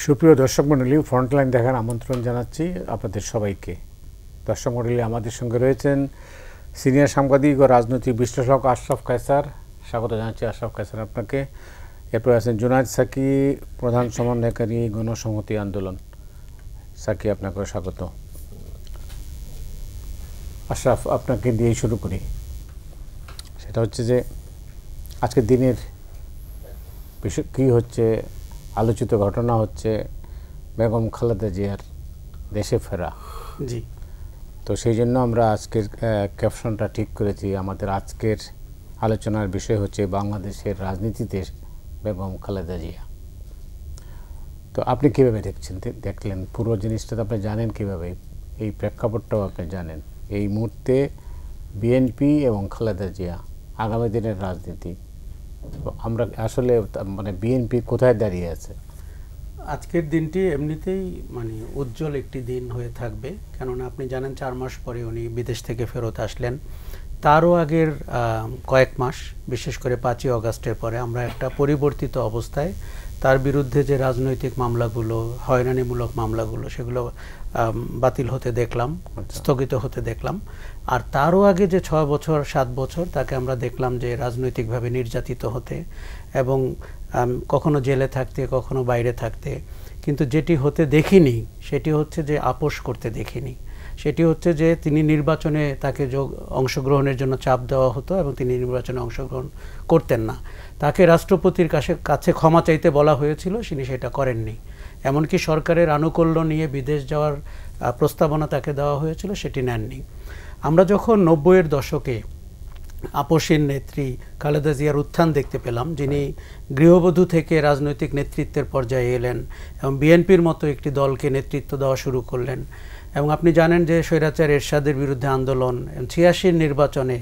সুপ্রিয় দর্শক মণ্ডলী, ফ্রন্টলাইন দেখার আমন্ত্রণ জানাচ্ছি আপনাদের সবাইকে। দর্শক মণ্ডলী, আমাদের সঙ্গে রয়েছেন সিনিয়র সাংবাদিক ও রাজনৈতিক বিশ্লেষক আশরাফ কায়সার। স্বাগত জানাচ্ছি আশরাফ কায়সার আপনাকে। এরপর আছেন জুনায়েদ সাকি, প্রধান সমন্বয়কারী গণসংহতি আন্দোলন। সাকি, আপনাকে স্বাগত। আশরাফ, আপনাকে দিয়েই শুরু করি। সেটা হচ্ছে যে আজকের দিনের বিষয় কী হচ্ছে, আলোচিত ঘটনা হচ্ছে বেগম খালেদা জিয়ার দেশে ফেরা। জি, তো সেই জন্য আমরা আজকের ক্যাপশনটা ঠিক করেছি। আমাদের আজকের আলোচনার বিষয় হচ্ছে বাংলাদেশের রাজনীতিতে বেগম খালেদা জিয়া। তো আপনি কীভাবে দেখলেন পুরো জিনিসটা? তো আপনি জানেন কীভাবে, এই প্রেক্ষাপটটাও আপনি জানেন। এই মুহূর্তে বিএনপি এবং খালেদা জিয়া আগামী দিনের রাজনীতি, আমরা আসলে মানে বিএনপি কোথায় দাঁড়িয়ে আছে? আজকের দিনটি এমনিতেই উজ্জ্বল একটি দিন হয়ে থাকবে, কেননা আপনি জানেন 4 মাস পরে উনি বিদেশ থেকে ফেরত আসলেন। তারও আগের কয়েক মাস, বিশেষ করে 5ই অগাস্টের পরে আমরা একটা পরিবর্তিত অবস্থায় তার বিরুদ্ধে যে রাজনৈতিক মামলাগুলো, হয়রানিমূলক মামলাগুলো, সেগুলো বাতিল হতে দেখলাম, স্থগিত হতে দেখলাম। আর তারও আগে যে 6 বছর 7 বছর তাকে আমরা দেখলাম যে রাজনৈতিকভাবে নির্যাতিত হতে এবং কখনো জেলে থাকতে, কখনো বাইরে থাকতে। কিন্তু যেটি হতে দেখিনি সেটি হচ্ছে যে আপোষ করতে দেখিনি। সেটি হচ্ছে যে তিনি নির্বাচনে তাকে অংশগ্রহণের জন্য চাপ দেওয়া হতো এবং তিনি নির্বাচনে অংশগ্রহণ করতেন না। তাকে রাষ্ট্রপতির কাছে ক্ষমা চাইতে বলা হয়েছিল, তিনি সেটা করেননি। এমনকি সরকারের আনুকূল্য নিয়ে বিদেশ যাওয়ার প্রস্তাবনা তাকে দেওয়া হয়েছিল, সেটি নেননি। আমরা যখন 90-এর দশকে আপোষের নেত্রী খালেদা জিয়ার উত্থান দেখতে পেলাম, যিনি গৃহবধূ থেকে রাজনৈতিক নেতৃত্বের পর্যায়ে এলেন এবং বিএনপির মতো একটি দলকে নেতৃত্ব দেওয়া শুরু করলেন। এবং আপনি জানেন যে স্বৈরাচার এরশাদের বিরুদ্ধে আন্দোলন, 86-র নির্বাচনে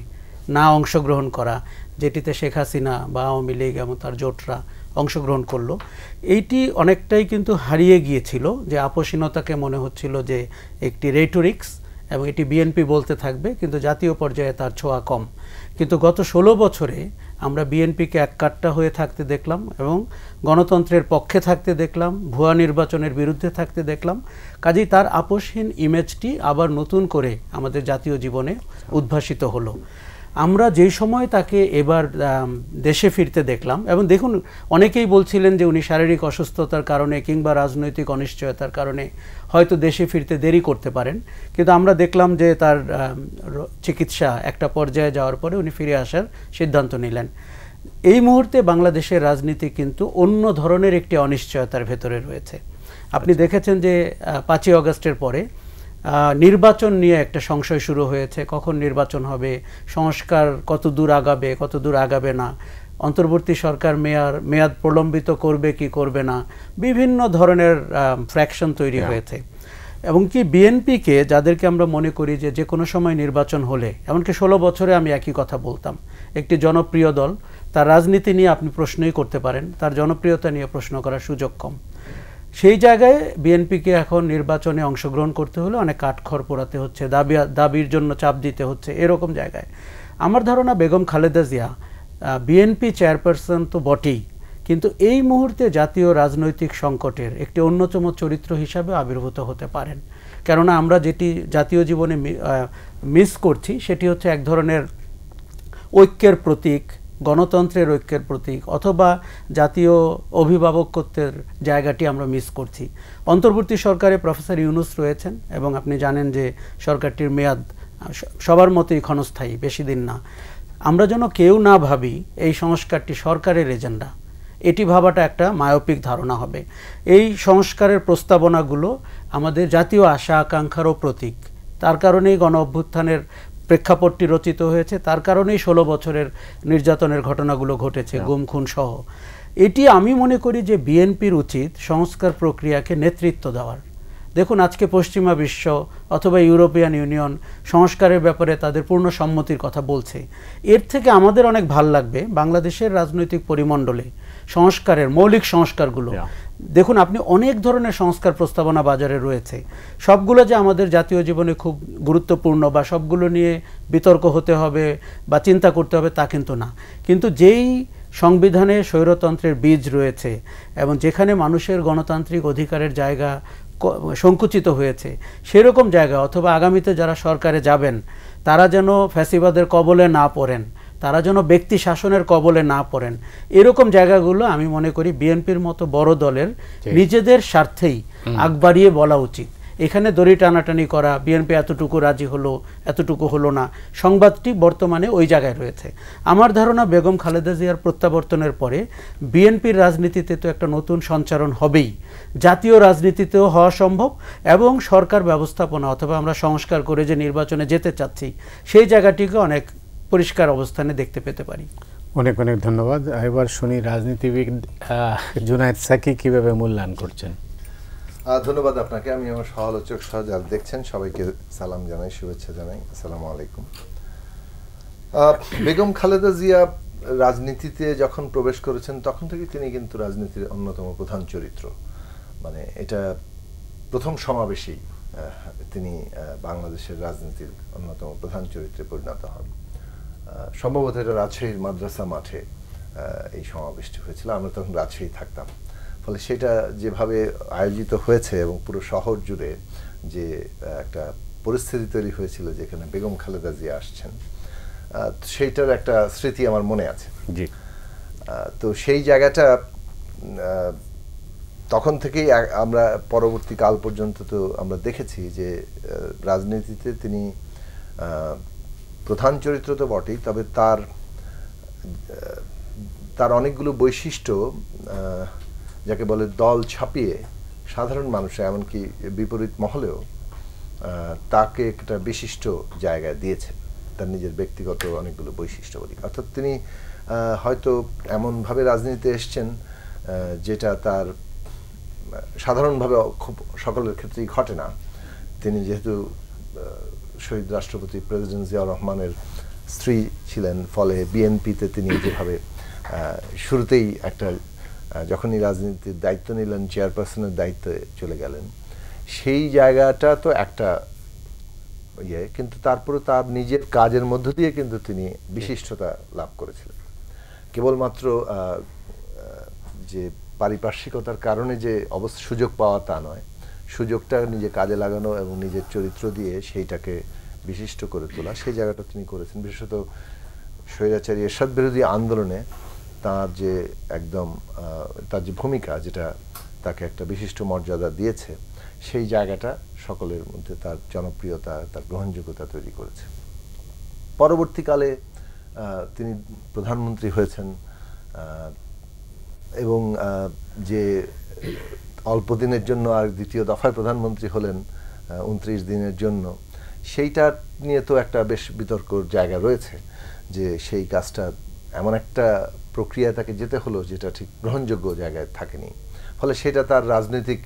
না অংশগ্রহণ করা, যেটিতে শেখ হাসিনা বা আওয়ামী লীগ এবং তার জোটরা অংশগ্রহণ করলো, এইটি অনেকটাই কিন্তু হারিয়ে গিয়েছিল। যে আপোষহীনতাকে মনে হচ্ছিল যে একটি রেটোরিক্স এবং এটি বিএনপি বলতে থাকবে, কিন্তু জাতীয় পর্যায়ে তার ছোঁয়া কম। কিন্তু গত 16 বছরে আমরা বিএনপিকে এককাট্টা হয়ে থাকতে দেখলাম এবং গণতন্ত্রের পক্ষে থাকতে দেখলাম, ভুয়া নির্বাচনের বিরুদ্ধে থাকতে দেখলাম। কাজেই তার আপোষহীন ইমেজটি আবার নতুন করে আমাদের জাতীয় জীবনে উদ্ভাসিত হলো। আমরা যেই সময় তাকে এবার দেশে ফিরতে দেখলাম, এবং দেখুন, অনেকেই বলছিলেন যে উনি শারীরিক অসুস্থতার কারণে কিংবা রাজনৈতিক অনিশ্চয়তার কারণে হয়তো দেশে ফিরতে দেরি করতে পারেন, কিন্তু আমরা দেখলাম যে তার চিকিৎসা একটা পর্যায়ে যাওয়ার পরে উনি ফিরে আসার সিদ্ধান্ত নিলেন। এই মুহূর্তে বাংলাদেশের রাজনীতি কিন্তু অন্য ধরনের একটি অনিশ্চয়তার ভেতরে রয়েছে। আপনি দেখেছেন যে 5ই অগাস্টের পরে নির্বাচন নিয়ে একটা সংশয় শুরু হয়েছে। কখন নির্বাচন হবে, সংস্কার কত দূর আগাবে, কত দূর আগাবে না, অন্তর্বর্তী সরকার মেয়াদ প্রলম্বিত করবে কি করবে না, বিভিন্ন ধরনের ফ্র্যাকশন তৈরি হয়েছে। এবং কি বিএনপিকে, যাদেরকে আমরা মনে করি যে কোনো সময় নির্বাচন হলে, এমনকি 16 বছরে আমি একই কথা বলতাম, একটি জনপ্রিয় দল, তার রাজনীতি নিয়ে আপনি প্রশ্নই করতে পারেন, তার জনপ্রিয়তা নিয়ে প্রশ্ন করার সুযোগ কম। সেই জায়গায় বিএনপিকে এখন নির্বাচনে অংশগ্রহণ করতে হলে অনেক কাঠখড় পোড়াতে হচ্ছে, দাবির জন্য চাপ দিতে হচ্ছে। এরকম জায়গায় আমার ধারণা বেগম খালেদা জিয়া বিএনপি চেয়ারপারসন তো বটেই, কিন্তু এই মুহূর্তে জাতীয় রাজনৈতিক সংকটের একটি অন্যতম চরিত্র হিসাবে আবির্ভূত হতে পারেন। কেননা আমরা যেটি জাতীয় জীবনে মিস করছি সেটি হচ্ছে এক ধরনের ঐক্যের প্রতীক, গণতন্ত্রের ঐক্যের প্রতীক, অথবা জাতীয় অভিভাবকত্বের জায়গাটি আমরা মিস করছি। অন্তর্বর্তী সরকারে প্রফেসর ইউনূস রয়েছেন এবং আপনি জানেন যে সরকারটির মেয়াদ সবার মতোই ক্ষণস্থায়ী, বেশি দিন না। আমরা যেন কেউ না ভাবি এই সংস্কারটি সরকারের এজেন্ডা, এটি ভাবাটা একটা মায়োপিক ধারণা হবে। এই সংস্কারের প্রস্তাবনাগুলো আমাদের জাতীয় আশা আকাঙ্ক্ষারও প্রতীক। তার কারণেই গণ অভ্যুত্থানের প্রেক্ষাপটটি রচিত হয়েছে, তার কারণেই 16 বছরের নির্যাতনের ঘটনাগুলো ঘটেছে, গুম খুন সহ। এটি আমি মনে করি যে বিএনপির উচিত সংস্কার প্রক্রিয়াকে নেতৃত্ব দেওয়ার। দেখুন, আজকে পশ্চিমা বিশ্ব অথবা ইউরোপিয়ান ইউনিয়ন সংস্কারের ব্যাপারে তাদের পূর্ণ সম্মতির কথা বলছে। এর থেকে আমাদের অনেক ভাল লাগবে বাংলাদেশের রাজনৈতিক পরিমণ্ডলে সংস্কারের মৌলিক সংস্কারগুলো। দেখুন, আপনি অনেক ধরনের সংস্কার প্রস্তাবনা বাজারে রয়েছে, সবগুলো যে আমাদের জাতীয় জীবনে খুব গুরুত্বপূর্ণ বা সবগুলো নিয়ে বিতর্ক হতে হবে বা চিন্তা করতে হবে তা কিন্তু না। কিন্তু যেই সংবিধানে স্বৈরতন্ত্রের বীজ রয়েছে এবং যেখানে মানুষের গণতান্ত্রিক অধিকারের জায়গা সংকুচিত হয়েছে সেরকম জায়গা, অথবা আগামীতে যারা সরকারে যাবেন তারা যেন ফ্যাসিবাদের কবলে না পড়েন, তারা যেন ব্যক্তি শাসনের কবলে না পড়েন, এরকম জায়গাগুলো আমি মনে করি বিএনপির মতো বড় দলের নিজেদের স্বার্থেই আগ বাড়িয়ে বলা উচিত। এখানে দড়ি টানাটানি করা, বিএনপি এতটুকু রাজি হলো এতটুকু হলো না, সংবাদটি বর্তমানে ওই জায়গায় রয়েছে। আমার ধারণা বেগম খালেদা জিয়ার প্রত্যাবর্তনের পরে বিএনপির রাজনীতিতে তো একটা নতুন সঞ্চারণ হবেই, জাতীয় রাজনীতিতেও হওয়া সম্ভব, এবং সরকার ব্যবস্থাপনা অথবা আমরা সংস্কার করে যে নির্বাচনে যেতে চাচ্ছি সেই জায়গাটিকে অনেক পরিষ্কার অবস্থানে দেখতে পেতে পারি। অনেক অনেক ধন্যবাদ। এবার শুনি রাজনীতিবিদ জুনায়েদ সাকি কিভাবে মূল্যায়ন করছেন। ধন্যবাদ আপনাকে। আমি আমার সহ-আলোচক সহ যারা দেখছেন সবাইকে সালাম জানাই, শুভেচ্ছা জানাই। আসসালামু আলাইকুম। বেগম খালেদা জিয়া রাজনীতিতে যখন প্রবেশ করেছেন তখন থেকে তিনি কিন্তু রাজনীতির অন্যতম প্রধান চরিত্র। মানে এটা প্রথম সমাবেশেই তিনি বাংলাদেশের রাজনীতির অন্যতম প্রধান চরিত্রে পরিণত হন। সম্ভবত এটা রাজশাহীর মাদ্রাসা মাঠে এই সমাবেশটি হয়েছিল, আমরা তখন রাজশাহী থাকতাম। ফলে সেটা যেভাবে আয়োজিত হয়েছে এবং পুরো শহর জুড়ে যে একটা পরিস্থিতি তৈরি হয়েছিল যেখানে বেগম খালেদা জিয়া আসছেন, সেইটার একটা স্মৃতি আমার মনে আছে। জি। তো সেই জায়গাটা তখন থেকেই আমরা পরবর্তী কাল পর্যন্ত তো আমরা দেখেছি যে রাজনীতিতে তিনি প্রধান চরিত্র তো বটেই, তবে তার অনেকগুলো বৈশিষ্ট্য যাকে বলে দল ছাপিয়ে সাধারণ মানুষ এমনকি বিপরীত মহলেও তাকে একটা বিশিষ্ট জায়গায় দিয়েছে, তার নিজের ব্যক্তিগত অনেকগুলো বৈশিষ্ট্য বলি। অর্থাৎ তিনি হয়তো এমনভাবে রাজনীতিতে এসছেন যেটা তার সাধারণভাবে খুব সকলের ক্ষেত্রেই ঘটে না। তিনি যেহেতু শহীদ রাষ্ট্রপতি প্রেসিডেন্ট জিয়াউর রহমানের স্ত্রী ছিলেন, ফলে বিএনপিতে তিনি যেভাবে শুরুতেই একটা যখনই রাজনীতির দায়িত্ব নিলেন চেয়ারপারসনের দায়িত্বে চলে গেলেন, সেই জায়গাটা তো একটা ইয়ে, কিন্তু তারপরে তার নিজের কাজের মধ্য দিয়ে কিন্তু তিনি বিশিষ্টতা লাভ করেছিলেন। কেবলমাত্র যে পারিপার্শ্বিকতার কারণে যে সুযোগ পাওয়া তা নয়, সুযোগটা নিজে কাজে লাগানো এবং নিজের চরিত্র দিয়ে সেইটাকে বিশিষ্ট করে তোলা, সেই জায়গাটা তিনি করেছেন। বিশেষত স্বৈরাচারী এরশাদ বিরোধী আন্দোলনে তার যে একদম তার যে ভূমিকা, যেটা তাকে একটা বিশিষ্ট মর্যাদা দিয়েছে, সেই জায়গাটা সকলের মধ্যে তার জনপ্রিয়তা, তার গ্রহণযোগ্যতা তৈরি করেছে। পরবর্তীকালে তিনি প্রধানমন্ত্রী হয়েছেন এবং যে অল্প দিনের জন্য আর দ্বিতীয় দফায় প্রধানমন্ত্রী হলেন 29 দিনের জন্য, সেইটা নিয়ে তো একটা বেশ বিতর্কর জায়গা রয়েছে যে সেই কাজটা এমন একটা প্রক্রিয়া তাকে যেতে হলো যেটা ঠিক গ্রহণযোগ্য জায়গায় থাকেনি। ফলে সেটা তার রাজনৈতিক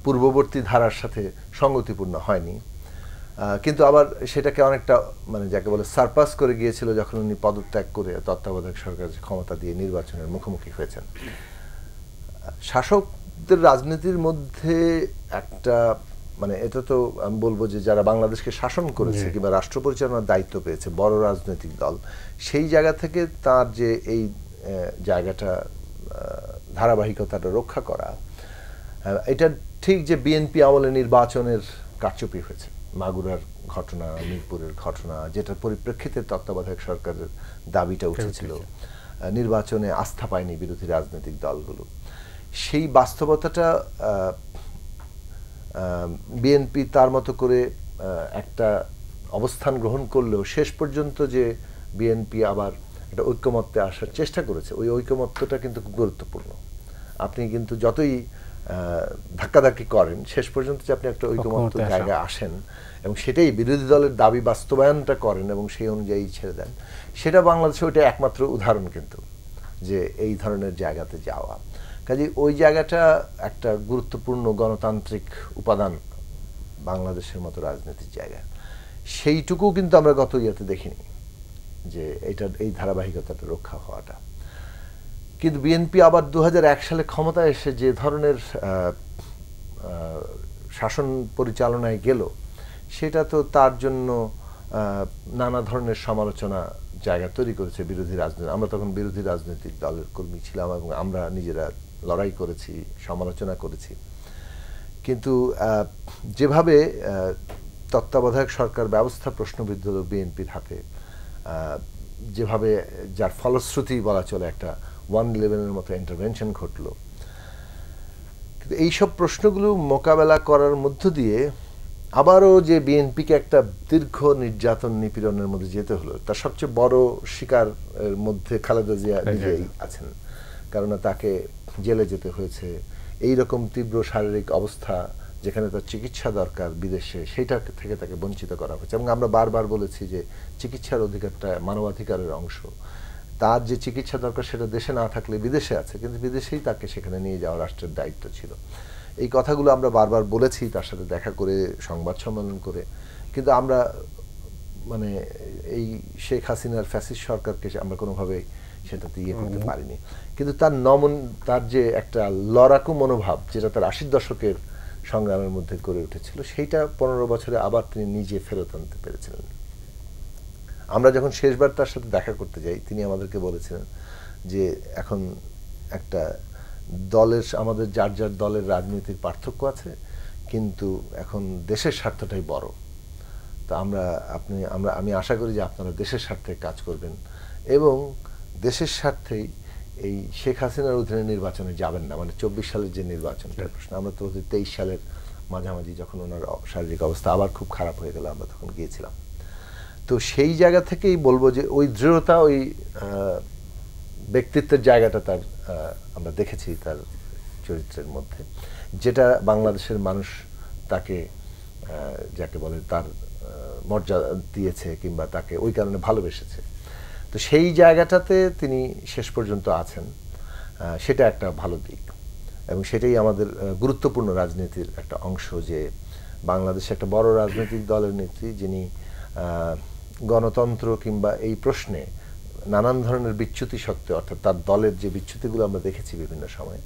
পূর্ববর্তী ধারার সাথে সঙ্গতিপূর্ণ হয়নি। কিন্তু আবার সেটাকে অনেকটা মানে যাকে বলে সারপাস করে গিয়েছিল যখন উনি পদত্যাগ করে তত্ত্বাবধায়ক সরকারের ক্ষমতা দিয়ে নির্বাচনের মুখোমুখি হয়েছেন। শাসকদের রাজনীতির মধ্যে একটা মানে এটা তো আমি বলবো যে যারা বাংলাদেশকে শাসন করেছে কিংবা রাষ্ট্র পরিচালনার দায়িত্ব পেয়েছে বড় রাজনৈতিক দল, সেই জায়গা থেকে তার যে এই জায়গাটা ধারাবাহিকতাটা রক্ষা করা, এটা ঠিক যে বিএনপি আমলে নির্বাচনের কারচুপি হয়েছে, মাগুরার ঘটনা, মিরপুরের ঘটনা, যেটার পরিপ্রেক্ষিতে তত্ত্বাবধায়ক সরকারের দাবিটা উঠেছিল, নির্বাচনে আস্থা পায়নি বিরোধী রাজনৈতিক দলগুলো, সেই বাস্তবতাটা বিএনপি তার মতো করে একটা অবস্থান গ্রহণ করলেও শেষ পর্যন্ত যে বিএনপি আবার একটা ঐক্যমত্যে আসার চেষ্টা করেছে, ওই ঐক্যমত্যটা কিন্তু খুব গুরুত্বপূর্ণ। আপনি কিন্তু যতই ধাক্কাধাক্কি করেন, শেষ পর্যন্ত যে আপনি একটা ঐক্যমত্য জায়গায় আসেন এবং সেটাই বিরোধী দলের দাবি বাস্তবায়নটা করেন এবং সেই অনুযায়ী ছেড়ে দেন, সেটা বাংলাদেশে ওইটা একমাত্র উদাহরণ কিন্তু যে এই ধরনের জায়গাতে যাওয়া। কাজে ওই জায়গাটা একটা গুরুত্বপূর্ণ গণতান্ত্রিক উপাদান বাংলাদেশের মতো রাজনীতির জায়গায়, সেইটুকু কিন্তু আমরা গত ইয়াতে দেখিনি যে এই ধারাবাহিকতাটা রক্ষা হওয়াটা। কিন্তু বিএনপি আবার 2001 সালে ক্ষমতায় এসে যে ধরনের শাসন পরিচালনায় গেল, সেটা তো তার জন্য নানা ধরনের সমালোচনা জায়গা তৈরি করেছে বিরোধী রাজনীতি। আমরা তখন বিরোধী রাজনৈতিক দলের কর্মী ছিলাম এবং আমরা নিজেরা লড়াই করেছি, সমালোচনা করেছি। কিন্তু যেভাবে তত্ত্বাবধায়ক সরকার ব্যবস্থা প্রশ্নবিদ্ধ হলো বিএনপির হাতে, যেভাবে যার ফলশ্রুতি বলা চলে একটা 1-11-এর মতো ইন্টারভেনশন ঘটলো, কিন্তু এইসব প্রশ্নগুলো মোকাবেলা করার মধ্য দিয়ে আবারও যে বিএনপিকে একটা দীর্ঘ নির্যাতন নিপীড়নের মধ্যে যেতে হলো, তার সবচেয়ে বড় শিকারের মধ্যে খালেদা জিয়া নিজেই আছেন। কেননা তাকে জেলে যেতে হয়েছে, এই রকম তীব্র শারীরিক অবস্থা যেখানে তার চিকিৎসা দরকার বিদেশে, সেইটা থেকে তাকে বঞ্চিত করা হয়েছে। এবং আমরা বারবার বলেছি যে চিকিৎসার অধিকারটা মানবাধিকারের অংশ। তার যে চিকিৎসা দরকার সেটা দেশে না থাকলে বিদেশে আছে, কিন্তু বিদেশেই তাকে সেখানে নিয়ে যাওয়া রাষ্ট্রের দায়িত্ব ছিল। এই কথাগুলো আমরা বারবার বলেছি, তার সাথে দেখা করে, সংবাদ সম্মেলন করে। কিন্তু আমরা মানে এই শেখ হাসিনার ফ্যাসিস্ট সরকারকে আমরা কোনোভাবেই সেটাতে ইয়ে করতে পারিনি। কিন্তু তার যে একটা লড়াকু মনোভাব, যেটা তার 80 দশকের সংগ্রামের মধ্যে গড়ে উঠেছিল, সেইটা 15 বছরে আবার তিনি নিজে ফেরত আনতে পেরেছিলেন। আমরা যখন শেষবার তার সাথে দেখা করতে যাই, তিনি আমাদেরকে বলেছিলেন যে এখন একটা আমাদের যার যার দলের রাজনীতির পার্থক্য আছে, কিন্তু এখন দেশের স্বার্থটাই বড়। তো আমি আশা করি যে আপনারা দেশের স্বার্থে কাজ করবেন এবং দেশের স্বার্থেই এই শেখ হাসিনার অধীনে নির্বাচনে যাবেন না। মানে 24 সালের যে নির্বাচনটার প্রশ্ন, আমরা তো 23 সালের মাঝামাঝি যখন ওনার শারীরিক অবস্থা আবার খুব খারাপ হয়ে গেল, আমরা তখন গিয়েছিলাম। তো সেই জায়গা থেকেই বলবো যে ওই দৃঢ়তা, ওই ব্যক্তিত্বের জায়গাটা তার আমরা দেখেছি তার চরিত্রের মধ্যে, যেটা বাংলাদেশের মানুষ তাকে যাকে বলে তার মর্যাদা দিয়েছে কিংবা তাকে ওই কারণে ভালোবেসেছে। তো সেই জায়গাটাতে তিনি শেষ পর্যন্ত আছেন, সেটা একটা ভালো দিক এবং সেটাই আমাদের গুরুত্বপূর্ণ রাজনীতির একটা অংশ, যে বাংলাদেশে একটা বড় রাজনৈতিক দলের নেত্রী যিনি গণতন্ত্র কিংবা এই প্রশ্নে নানান ধরনের বিচ্যুতি সত্ত্বেও, অর্থাৎ তার দলের যে বিচ্যুতিগুলো আমরা দেখেছি বিভিন্ন সময়ে,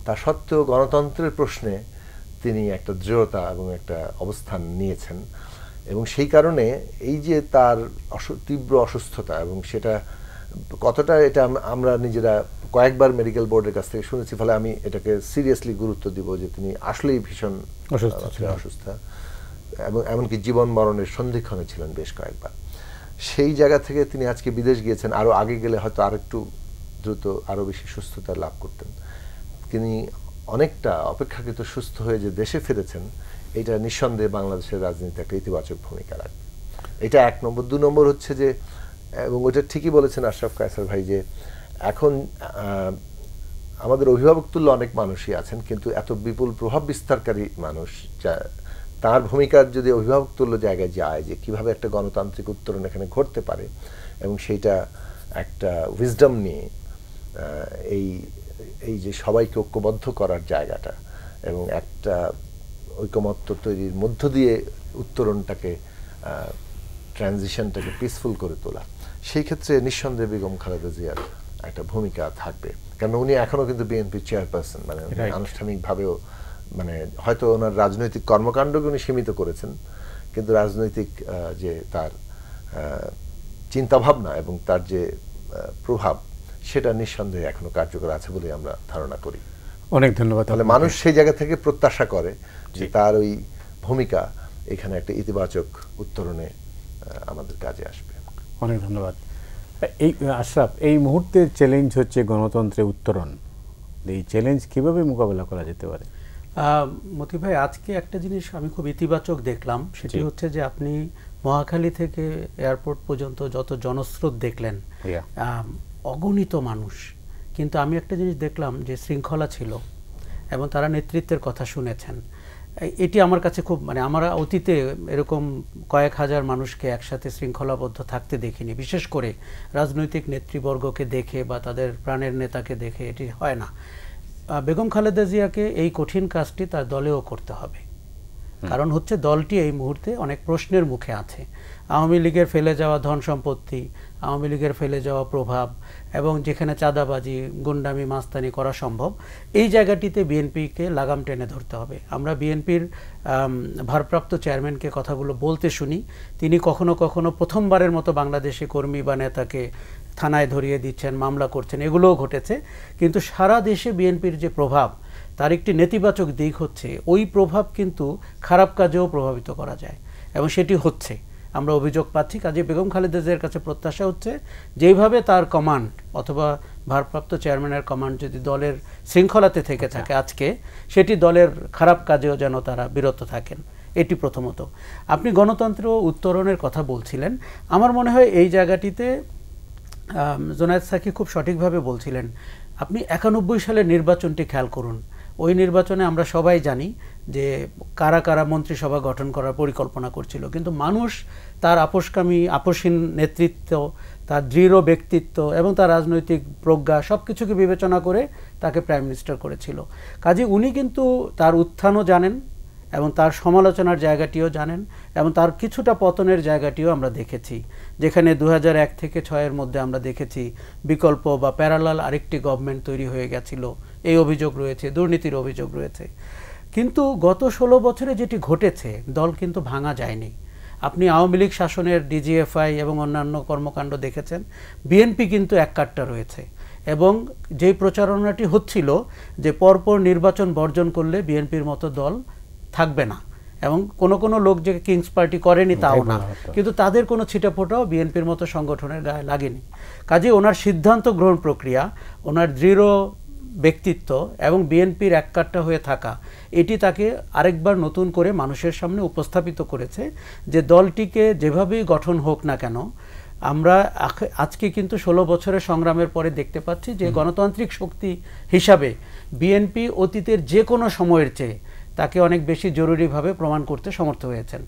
তা সত্ত্বেও গণতন্ত্রের প্রশ্নে তিনি একটা দৃঢ়তা এবং একটা অবস্থান নিয়েছেন। এবং সেই কারণে এই যে তার তীব্র অসুস্থতা, এবং সেটা কতটা, এটা আমরা নিজেরা কয়েকবার মেডিকেল বোর্ডের কাছ থেকে শুনেছি, ফলে আমি এটাকে সিরিয়াসলি গুরুত্ব দিব যে তিনি আসলেই ভীষণ অসুস্থ এবং এমনকি জীবন মরণের সন্ধিক্ষণে ছিলেন বেশ কয়েকবার। সেই জায়গা থেকে তিনি আজকে বিদেশ গিয়েছেন, আরও আগে গেলে হয়তো আরেকটু দ্রুত আরও বেশি সুস্থতা লাভ করতেন। তিনি অনেকটা অপেক্ষাকৃত সুস্থ হয়ে যে দেশে ফিরেছেন, এটা নিঃসন্দেহে বাংলাদেশের রাজনীতিতে একটা ইতিবাচক ভূমিকা রাখবে। এটা 1 নম্বর। 2 নম্বর হচ্ছে যে, এবং ওটা ঠিকই বলেছেন আশরাফ কায়সার ভাই, যে এখন আমাদের অভিভাবক তুল্য অনেক মানুষই আছেন, কিন্তু এত বিপুল প্রভাব বিস্তারকারী মানুষ, যা তার ভূমিকার যদি অভিভাবক তুল্য জায়গায় যায়, যে কিভাবে একটা গণতান্ত্রিক উত্তরণ এখানে ঘটতে পারে, এবং সেইটা একটা উইজডম নিয়ে এই যে সবাইকে ঐক্যবদ্ধ করার জায়গাটা এবং একটা ঐকমত্য তৈরির মধ্য দিয়ে উত্তরণটাকে, ট্রানজিশনটাকে পিসফুল করে তোলা, সেই ক্ষেত্রে নিঃসন্দেহে বেগম খালেদা জিয়ার একটা ভূমিকা থাকবে। কারণ উনি এখনও কিন্তু বিএনপির চেয়ারপারসন, মানে আনুষ্ঠানিকভাবেও, মানে হয়তো ওনার রাজনৈতিক কর্মকাণ্ডকে উনি সীমিত করেছেন, কিন্তু রাজনৈতিক যে তার চিন্তাভাবনা এবং তার যে প্রভাব, সেটা নিঃসন্দেহে এখনো কার্যকর আছে বলে আমরা ধারণা করি। অনেক ধন্যবাদ। তাহলে মানুষ সেই জায়গা থেকে প্রত্যাশা করে যে তার ওই ভূমিকা এখানে একটা ইতিবাচক উত্তরণে আমাদের কাজে আসবে। অনেক ধন্যবাদ। এই আশরাফ, এই মুহূর্তের চ্যালেঞ্জ হচ্ছে গণতন্ত্রের উত্তরণ। এই চ্যালেঞ্জ কিভাবে মোকাবেলা করা যেতে পারে? মতি ভাই, আজকে একটা জিনিস আমি খুব ইতিবাচক দেখলাম, সেটি হচ্ছে যে আপনি মহাখালী থেকে এয়ারপোর্ট পর্যন্ত যত জনস্রোত দেখলেন, অগণিত মানুষ, কিন্তু আমি একটা জিনিস দেখলাম যে শৃঙ্খলা ছিল এবং তারা নেতৃত্বের কথা শুনেছেন। এটি আমার কাছে খুব, মানে আমরা অতীতে এরকম কয়েক হাজার মানুষকে একসাথে শৃঙ্খলাবদ্ধ থাকতে দেখিনি, বিশেষ করে রাজনৈতিক নেতৃবর্গকে দেখে বা তাদের প্রাণের নেতাকে দেখে এটি হয় না। বেগম খালেদা জিয়াকে এই কঠিন কাজটি তার দলেও করতে হবে কারণ হচ্ছে দলটি এই মুহূর্তে অনেক প্রশ্নের মুখে আছে। আওয়ামী লীগের ফেলে যাওয়া ধন সম্পত্তি, আওয়ামী লীগের ফেলে যাওয়া প্রভাব, এবং যেখানে চাঁদাবাজি, গুন্ডামি, মাস্তানি করা সম্ভব, এই জায়গাটিতে বিএনপিকে লাগাম টেনে ধরতে হবে। আমরা বিএনপির ভারপ্রাপ্ত চেয়ারম্যানকে কথাগুলো বলতে শুনি, তিনি কখনো কখনো প্রথমবারের মতো বাংলাদেশে কর্মী বা নেতাকে থানায় ধরিয়ে দিচ্ছেন, মামলা করছেন, এগুলোও ঘটেছে। কিন্তু সারা দেশে বিএনপির যে প্রভাব, তার একটি নেতিবাচক দিক হচ্ছে ওই প্রভাব কিন্তু খারাপ কাজেও প্রভাবিত করা যায়, এবং সেটি হচ্ছে, আমরা অভিযোগ পাচ্ছি। কাজে বেগম খালেদা জিয়ার কাছে প্রত্যাশা হচ্ছে যেইভাবে তার কমান্ড অথবা ভারপ্রাপ্ত চেয়ারম্যানের কমান্ড যদি দলের শৃঙ্খলাতে থেকে থাকে আজকে, সেটি দলের খারাপ কাজেও যেন তারা বিরত থাকেন। এটি প্রথমত। আপনি গণতন্ত্র উত্তরণের কথা বলছিলেন, আমার মনে হয় এই জায়গাটিতে জোনায়েদ সাকি খুব সঠিকভাবে বলছিলেন। আপনি 91 সালের নির্বাচনটি খেয়াল করুন। ওই নির্বাচনে আমরা সবাই জানি যে কারা কারা মন্ত্রিসভা গঠন করার পরিকল্পনা করছিল, কিন্তু মানুষ তার আপোষহীন নেতৃত্ব, তার দৃঢ় ব্যক্তিত্ব এবং তার রাজনৈতিক প্রজ্ঞা সব কিছুকে বিবেচনা করে তাকে প্রাইম মিনিস্টার করেছিল। কাজে উনি কিন্তু তার উত্থানও জানেন এবং তার সমালোচনার জায়গাটিও জানেন, এবং তার কিছুটা পতনের জায়গাটিও আমরা দেখেছি, যেখানে 2001 থেকে 2006 মধ্যে আমরা দেখেছি বিকল্প বা প্যারালাল আরেকটি গভর্নমেন্ট তৈরি হয়ে গেছিল, এই অভিযোগ রয়েছে, দুর্নীতির অভিযোগ রয়েছে। কিন্তু গত 16 বছরে যেটি ঘটেছে, দল কিন্তু ভাঙা যায়নি। আপনি আওয়ামী লীগ শাসনের ডিজিএফআই এবং অন্যান্য কর্মকাণ্ড দেখেছেন, বিএনপি কিন্তু এক কাট্টা রয়েছে, এবং যেই প্রচারণাটি হচ্ছিল যে পরপর নির্বাচন বর্জন করলে বিএনপির মতো দল থাকবে না, এবং কোনো লোক যে কিংস পার্টি করেনি তাও না, কিন্তু তাদের কোনো ছিটাফোটাও বিএনপির মতো সংগঠনের গায়ে লাগেনি। কাজে ওনার সিদ্ধান্ত গ্রহণ প্রক্রিয়া, ওনার দৃঢ় ব্যক্তিত্ব এবং বিএনপির এককাট্টা হয়ে থাকা, এটি তাকে আরেকবার নতুন করে মানুষের সামনে উপস্থাপিত করেছে যে দলটিকে যেভাবেই গঠন হোক না কেন, আমরা আজকে কিন্তু 16 বছরের সংগ্রামের পরে দেখতে পাচ্ছি যে গণতান্ত্রিক শক্তি হিসাবে বিএনপি অতীতের যে কোনো সময়ের চেয়ে তাকে অনেক বেশি জরুরিভাবে প্রমাণ করতে সমর্থ হয়েছেন।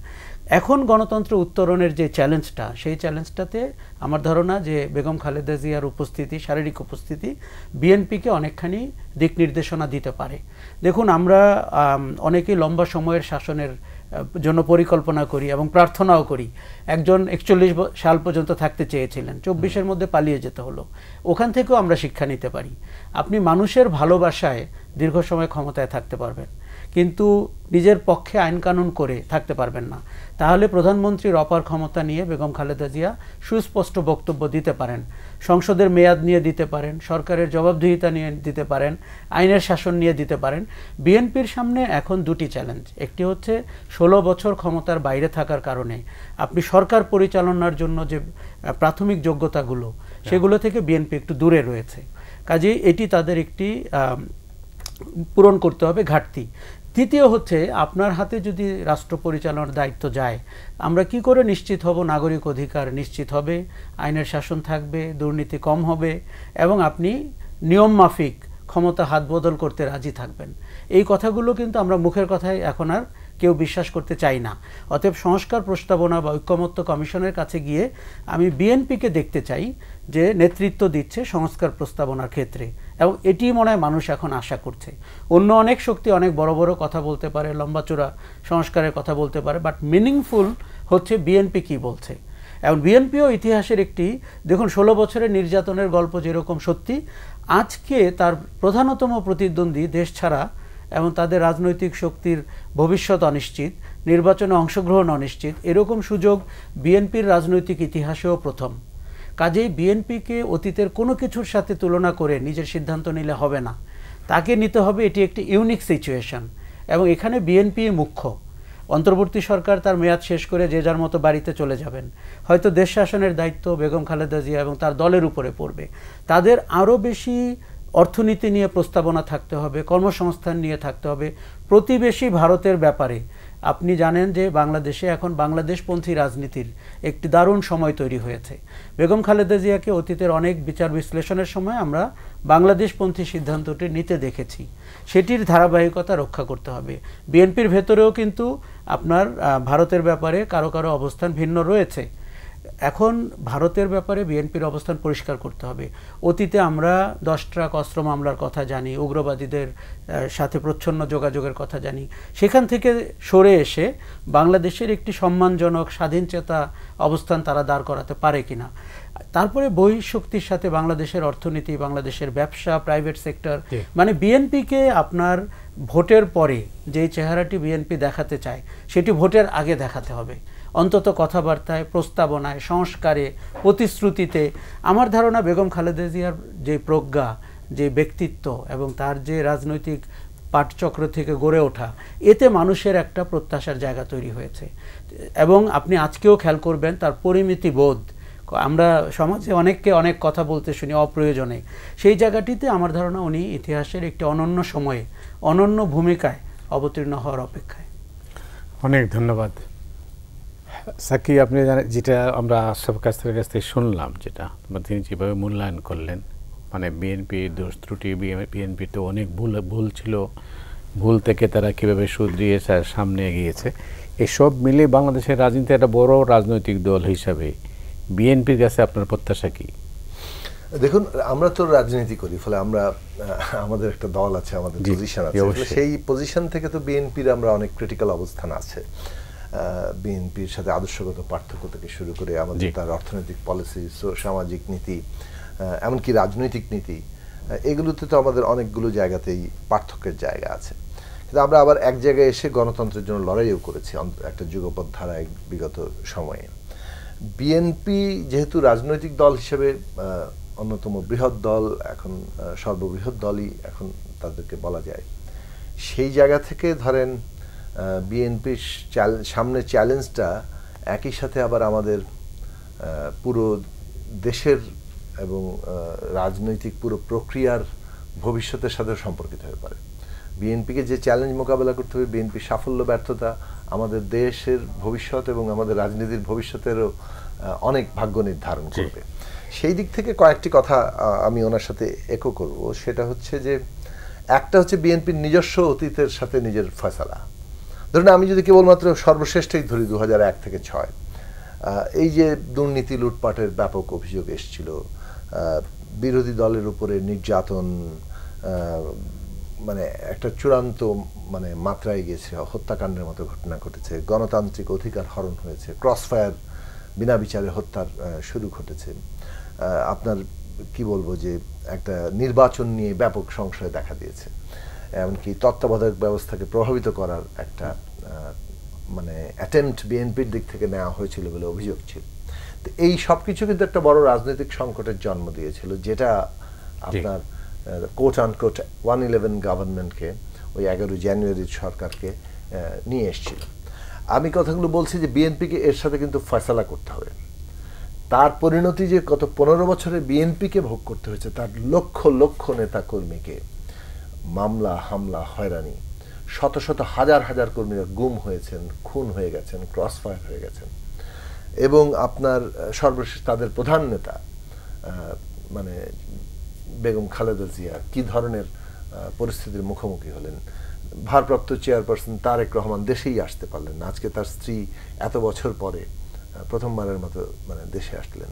এখন গণতন্ত্র উত্তরণের যে চ্যালেঞ্জটা, সেই চ্যালেঞ্জটাতে আমার ধারণা যে বেগম খালেদা জিয়ার উপস্থিতি, শারীরিক উপস্থিতি বিএনপিকে অনেকখানি দিক নির্দেশনা দিতে পারে। দেখুন, আমরা অনেকেই লম্বা সময়ের শাসনের জন্য পরিকল্পনা করি এবং প্রার্থনাও করি। একজন 41 সাল পর্যন্ত থাকতে চেয়েছিলেন, 24-এর মধ্যে পালিয়ে যেতে হলো। ওখান থেকেও আমরা শিক্ষা নিতে পারি। আপনি মানুষের ভালোবাসায় দীর্ঘ সময় ক্ষমতায় থাকতে পারবেন, কিন্তু নিজের পক্ষে আইন কানুন করে থাকতে পারবেন না। তাহলে প্রধানমন্ত্রীর অপার ক্ষমতা নিয়ে বেগম খালেদা জিয়া সুস্পষ্ট বক্তব্য দিতে পারেন, সংসদের মেয়াদ নিয়ে দিতে পারেন, সরকারের জবাবদিহিতা নিয়ে দিতে পারেন, আইনের শাসন নিয়ে দিতে পারেন। বিএনপির সামনে এখন দুটি চ্যালেঞ্জ। একটি হচ্ছে 16 বছর ক্ষমতার বাইরে থাকার কারণে আপনি সরকার পরিচালনার জন্য যে প্রাথমিক যোগ্যতাগুলো, সেগুলো থেকে বিএনপি একটু দূরে রয়েছে। কাজেই এটি তাদের একটি পূরণ করতে হবে ঘাটতি। দ্বিতীয় হচ্ছে, আপনার হাতে যদি রাষ্ট্র পরিচালনার দায়িত্ব যায়, আমরা কি করে নিশ্চিত হব নাগরিক অধিকার নিশ্চিত হবে, আইনের শাসন থাকবে, দুর্নীতি কম হবে, এবং আপনি নিয়ম মাফিক ক্ষমতা হাত বদল করতে রাজি থাকবেন। এই কথাগুলো কিন্তু আমরা মুখের কথায় এখন আর কেউ বিশ্বাস করতে চাই না। অতএব সংস্কার প্রস্তাবনা বা ঐক্যমত্য কমিশনের কাছে গিয়ে আমি বিএনপিকে দেখতে চাই যে নেতৃত্ব দিচ্ছে সংস্কার প্রস্তাবনার ক্ষেত্রে, এবং এটি মনে হয় মানুষ এখন আশা করছে। অন্য অনেক শক্তি অনেক বড় বড় কথা বলতে পারে, লম্বাচূড়া সংস্কারের কথা বলতে পারে, বাট মিনিংফুল হচ্ছে বিএনপি কি বলছে। এবং বিএনপিও ইতিহাসের একটি, দেখুন 16 বছরের নির্যাতনের গল্প যেরকম সত্যি, আজকে তার প্রধানতম প্রতিদ্বন্দ্বী দেশ ছাড়া এবং তাদের রাজনৈতিক শক্তির ভবিষ্যৎ অনিশ্চিত, নির্বাচনে অংশগ্রহণ অনিশ্চিত, এরকম সুযোগ বিএনপির রাজনৈতিক ইতিহাসেও প্রথম। কাজেই বিএনপিকে অতীতের কোনো কিছুর সাথে তুলনা করে নিজের সিদ্ধান্ত নিলে হবে না, তাকে নিতে হবে এটি একটি ইউনিক সিচুয়েশন, এবং এখানে বিএনপি মুখ্য। অন্তর্বর্তী সরকার তার মেয়াদ শেষ করে যে যার মতো বাড়িতে চলে যাবেন, হয়তো দেশ শাসনের দায়িত্ব বেগম খালেদা জিয়া এবং তার দলের উপরে পড়বে। তাদের আরও বেশি অর্থনীতি নিয়ে প্রস্তাবনা থাকতে হবে, কর্মসংস্থান নিয়ে থাকতে হবে। প্রতিবেশী ভারতের ব্যাপারে আপনি জানেন যে বাংলাদেশে এখন বাংলাদেশপন্থী রাজনীতির একটি দারুণ সময় তৈরি হয়েছে। বেগম খালেদা জিয়াকে অতীতের অনেক বিচার বিশ্লেষণের সময় আমরা বাংলাদেশপন্থী সিদ্ধান্তটি নিতে দেখেছি, সেটির ধারাবাহিকতা রক্ষা করতে হবে। বিএনপির ভেতরেও কিন্তু আপনার ভারতের ব্যাপারে কারো কারো অবস্থান ভিন্ন রয়েছে। এখন ভারতের ব্যাপারে বিএনপির অবস্থান পরিষ্কার করতে হবে। অতীতে আমরা 10 ট্রাক অস্ত্র মামলার কথা জানি, উগ্রবাদীদের সাথে প্রচ্ছন্ন যোগাযোগের কথা জানি। সেখান থেকে সরে এসে বাংলাদেশের একটি সম্মানজনক স্বাধীনচেতা অবস্থান তারা দাঁড় করাতে পারে কিনা। তারপরে বহিঃশক্তির সাথে বাংলাদেশের অর্থনীতি, বাংলাদেশের ব্যবসা, প্রাইভেট সেক্টর, মানে বিএনপিকে আপনার ভোটের পরে যেই চেহারাটি বিএনপি দেখাতে চায় সেটি ভোটের আগে দেখাতে হবে। অন্তত কথাবার্তায়, প্রস্তাবনায়, সংস্কারে, প্রতিশ্রুতিতে। আমার ধারণা বেগম খালেদা জিয়ার যে প্রজ্ঞা, যে ব্যক্তিত্ব এবং তার যে রাজনৈতিক পাঠচক্র থেকে গড়ে ওঠা, এতে মানুষের একটা প্রত্যাশার জায়গা তৈরি হয়েছে। এবং আপনি আজকেও খেয়াল করবেন তার পরিমিতি বোধ। আমরা সমাজে অনেককে অনেক কথা বলতে শুনি অপ্রয়োজনে, সেই জায়গাটিতে আমার ধারণা উনি ইতিহাসের একটি অনন্য সময়ে অনন্য ভূমিকায় অবতীর্ণ হওয়ার অপেক্ষায়। অনেক ধন্যবাদ সাকি। আপনি যেটা আমরা সব কাছ থেকে শুনলাম, যেটা তিনি যেভাবে মূল্যায়ন করলেন, মানে বিএনপির দোষ ত্রুটি, বিএনপির তো অনেক ভুল ছিল, ভুল থেকে তারা কীভাবে শুধরিয়ে সামনে এগিয়েছে, এসব মিলে বাংলাদেশের রাজনীতি একটা বড় রাজনৈতিক দল হিসাবে বিএনপির কাছে আপনার প্রত্যাশা কি? দেখুন, আমরা তো রাজনীতি করি, ফলে আমরা আমাদের একটা দল আছে, আমাদের পজিশন আছে। সেই পজিশন থেকে তো বিএনপির আমরা অনেক ক্রিটিক্যাল অবস্থান আছে। বিএনপির সাথে আদর্শগত পার্থক্য থেকে শুরু করে আমাদের তার অর্থনৈতিক পলিসি, সামাজিক নীতি, এমনকি রাজনৈতিক নীতি, এগুলোতে তো আমাদের অনেকগুলো জায়গাতেই পার্থক্যের জায়গা আছে। কিন্তু আমরা আবার এক জায়গায় এসে গণতন্ত্রের জন্য লড়াইও করেছি একটা যুগপৎ ধারায় বিগত সময়ে। বিএনপি যেহেতু রাজনৈতিক দল হিসেবে অন্যতম বৃহৎ দল, এখন সর্ববৃহৎ দলই এখন তাদেরকে বলা যায়, সেই জায়গা থেকে ধরেন বিএনপির সামনে চ্যালেঞ্জটা একই সাথে আবার আমাদের পুরো দেশের এবং রাজনৈতিক পুরো প্রক্রিয়ার ভবিষ্যতের সাথে সম্পর্কিত হতে পারে। বিএনপিকে যে চ্যালেঞ্জ মোকাবেলা করতে হবে, বিএনপির সাফল্য ব্যর্থতা আমাদের দেশের ভবিষ্যৎ এবং আমাদের রাজনীতির ভবিষ্যতেরও অনেক ভাগ্য নির্ধারণ করবে। সেই দিক থেকে কয়েকটি কথা আমি ওনার সাথে একো করব। সেটা হচ্ছে যে, একটা হচ্ছে বিএনপির নিজস্ব অতীতের সাথে নিজের ফয়সালা। ধরুন, আমি যদি কেবলমাত্র সর্বশ্রেষ্ঠই ধরি 2001 থেকে 2006, এই যে দুর্নীতি লুটপাটের ব্যাপক অভিযোগ এসেছিল, বিরোধী দলের উপরে নির্যাতন মানে একটা চূড়ান্ত মানে মাত্রায় গেছে, হত্যাকাণ্ডের মতো ঘটনা ঘটেছে, গণতান্ত্রিক অধিকার হরণ হয়েছে, ক্রসফায়ার বিনা বিচারে হত্যার শুরু ঘটেছে, আপনার কি বলবো যে একটা নির্বাচন নিয়ে ব্যাপক সংশয় দেখা দিয়েছে, এমনকি তত্ত্বাবধায়ক ব্যবস্থাকে প্রভাবিত করার একটা মানে অ্যাটেম্পট বিএনপির দিক থেকে নেওয়া হয়েছিল বলে অভিযোগ ছিল। তো এই সব কিছু কিন্তু একটা বড় রাজনৈতিক সংকটের জন্ম দিয়েছিল, যেটা আপনার কোট আনকোট 111 গভর্নমেন্টকে, ওই 11 জানুয়ারির সরকারকে নিয়ে এসেছিল। আমি কথাগুলো বলছি যে বিএনপিকে এর সাথে কিন্তু ফয়সালা করতে হবে। তার পরিণতি যে গত 15 বছরে বিএনপিকে ভোগ করতে হয়েছে, তার লক্ষ লক্ষ নেতা কর্মীকে মামলা, হামলা, হয়রানি, শত শত হাজার হাজার কর্মীরা গুম হয়েছেন, খুন হয়ে গেছেন, ক্রসফায়ার হয়ে গেছেন, এবং আপনার সর্বশেষ তাদের প্রধান নেতা মানে বেগম খালেদা জিয়া কি ধরনের পরিস্থিতির মুখোমুখি হলেন। ভারপ্রাপ্ত চেয়ারপারসন তারেক রহমান দেশেই আসতে পারলেন না। আজকে তার স্ত্রী এত বছর পরে প্রথমবারের মতো মানে দেশে আসলেন।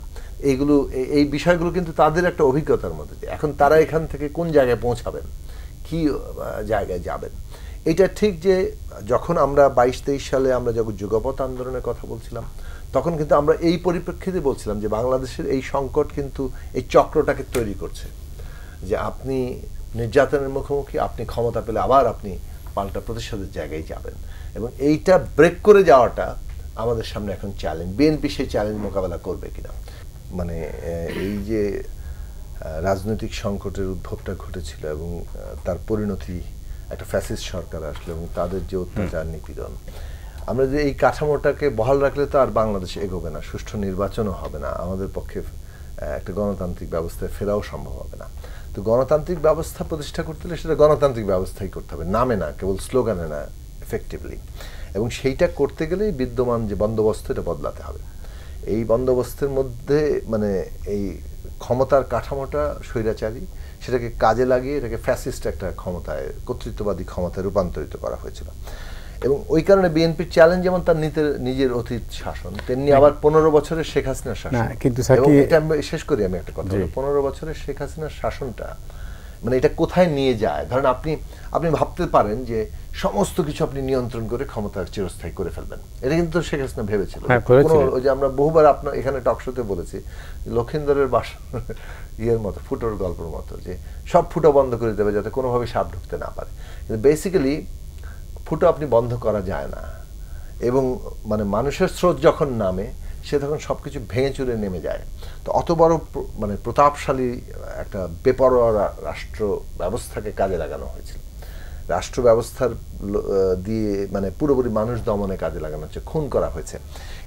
এই বিষয়গুলো কিন্তু তাদের একটা অভিজ্ঞতার মধ্যে দিয়ে এখন তারা এখান থেকে কোন জায়গায় পৌঁছাবেন, কি জায়গায় যাবেন। এটা ঠিক যে যখন আমরা 22-23 সালে আমরা যখন যুগপৎ আন্দোলনের কথা বলছিলাম, তখন কিন্তু আমরা এই পরিপ্রেক্ষিতে বলছিলাম যে বাংলাদেশের এই সংকট কিন্তু এই চক্রটাকে তৈরি করছে, যে আপনি নির্যাতনের মুখোমুখি, আপনি ক্ষমতা পেলে আবার আপনি পাল্টা প্রতিশোধের জায়গায় যাবেন, এবং এইটা ব্রেক করে যাওয়াটা আমাদের সামনে এখন চ্যালেঞ্জ। বিএনপি সেই চ্যালেঞ্জ মোকাবেলা করবে কিনা। মানে এই যে রাজনৈতিক সংকটের উদ্ভবটা ঘটেছিল এবং তার পরিণতি একটা ফ্যাসিস্ট সরকার আসলো এবং তাদের যে অত্যাচার, নিপীড়ন, আমরা যে এই কাঠামোটাকে বহাল রাখলে তো আর বাংলাদেশ এগোবে না, সুষ্ঠু নির্বাচনও হবে না, আমাদের পক্ষে একটা গণতান্ত্রিক ব্যবস্থায় ফেরাও সম্ভব হবে না। তো গণতান্ত্রিক ব্যবস্থা প্রতিষ্ঠা করতে হলে সেটা গণতান্ত্রিক ব্যবস্থাই করতে হবে, নামে না, কেবল স্লোগানে না, এফেক্টিভলি। এবং সেইটা করতে গেলেই বিদ্যমান যে বন্দোবস্ত এটা বদলাতে হবে। এই বন্দোবস্তের মধ্যে মানে এই ক্ষমতার কাঠামোটা স্বৈরাচারী, সেটাকে কাজে লাগিয়ে এটাকে ফ্যাসিস্ট একটা ক্ষমতায়, কর্তৃত্ববাদী ক্ষমতায় রূপান্তরিত করা হয়েছিল। এবং ওই কারণে বিএনপির চ্যালেঞ্জ যেমন তার নিজের অতীত শাসন, তেমনি আবার 15 বছরের শেখ হাসিনার শাসন। কিন্তু এটা শেষ করি আমি একটা কথা, 15 বছরের শেখ হাসিনার শাসনটা মানে এটা কোথায় নিয়ে যায়? ধরেন আপনি ভাবতে পারেন যে সমস্ত কিছু আপনি নিয়ন্ত্রণ করে ক্ষমতা চিরস্থায়ী করে ফেলবেন, এটা কিন্তু শেখ হাসিনা ভেবেছিল। ওই যে আমরা বহুবার আপনার এখানে টক শোতে বলেছি, লক্ষিন্দরের বাসা ইয়ের মতো, ফুটোর গল্পের মতো, যে সব ফুটো বন্ধ করে দেবে যাতে কোনোভাবে সাপ ঢুকতে না পারে। কিন্তু বেসিক্যালি ফুটো আপনি বন্ধ করা যায় না, এবং মানে মানুষের স্রোত যখন নামে সে তখন সবকিছু ভেঙে চুরে নেমে যায়। তো অত বড় মানে প্রতাপশালী একটা বেপরোয়া রাষ্ট্র ব্যবস্থাকে কাজে লাগানো হয়েছিল, রাষ্ট্র ব্যবস্থার দিয়ে মানে পুরোপুরি মানুষ দমনে কাজে লাগানো হচ্ছে, খুন করা হয়েছে।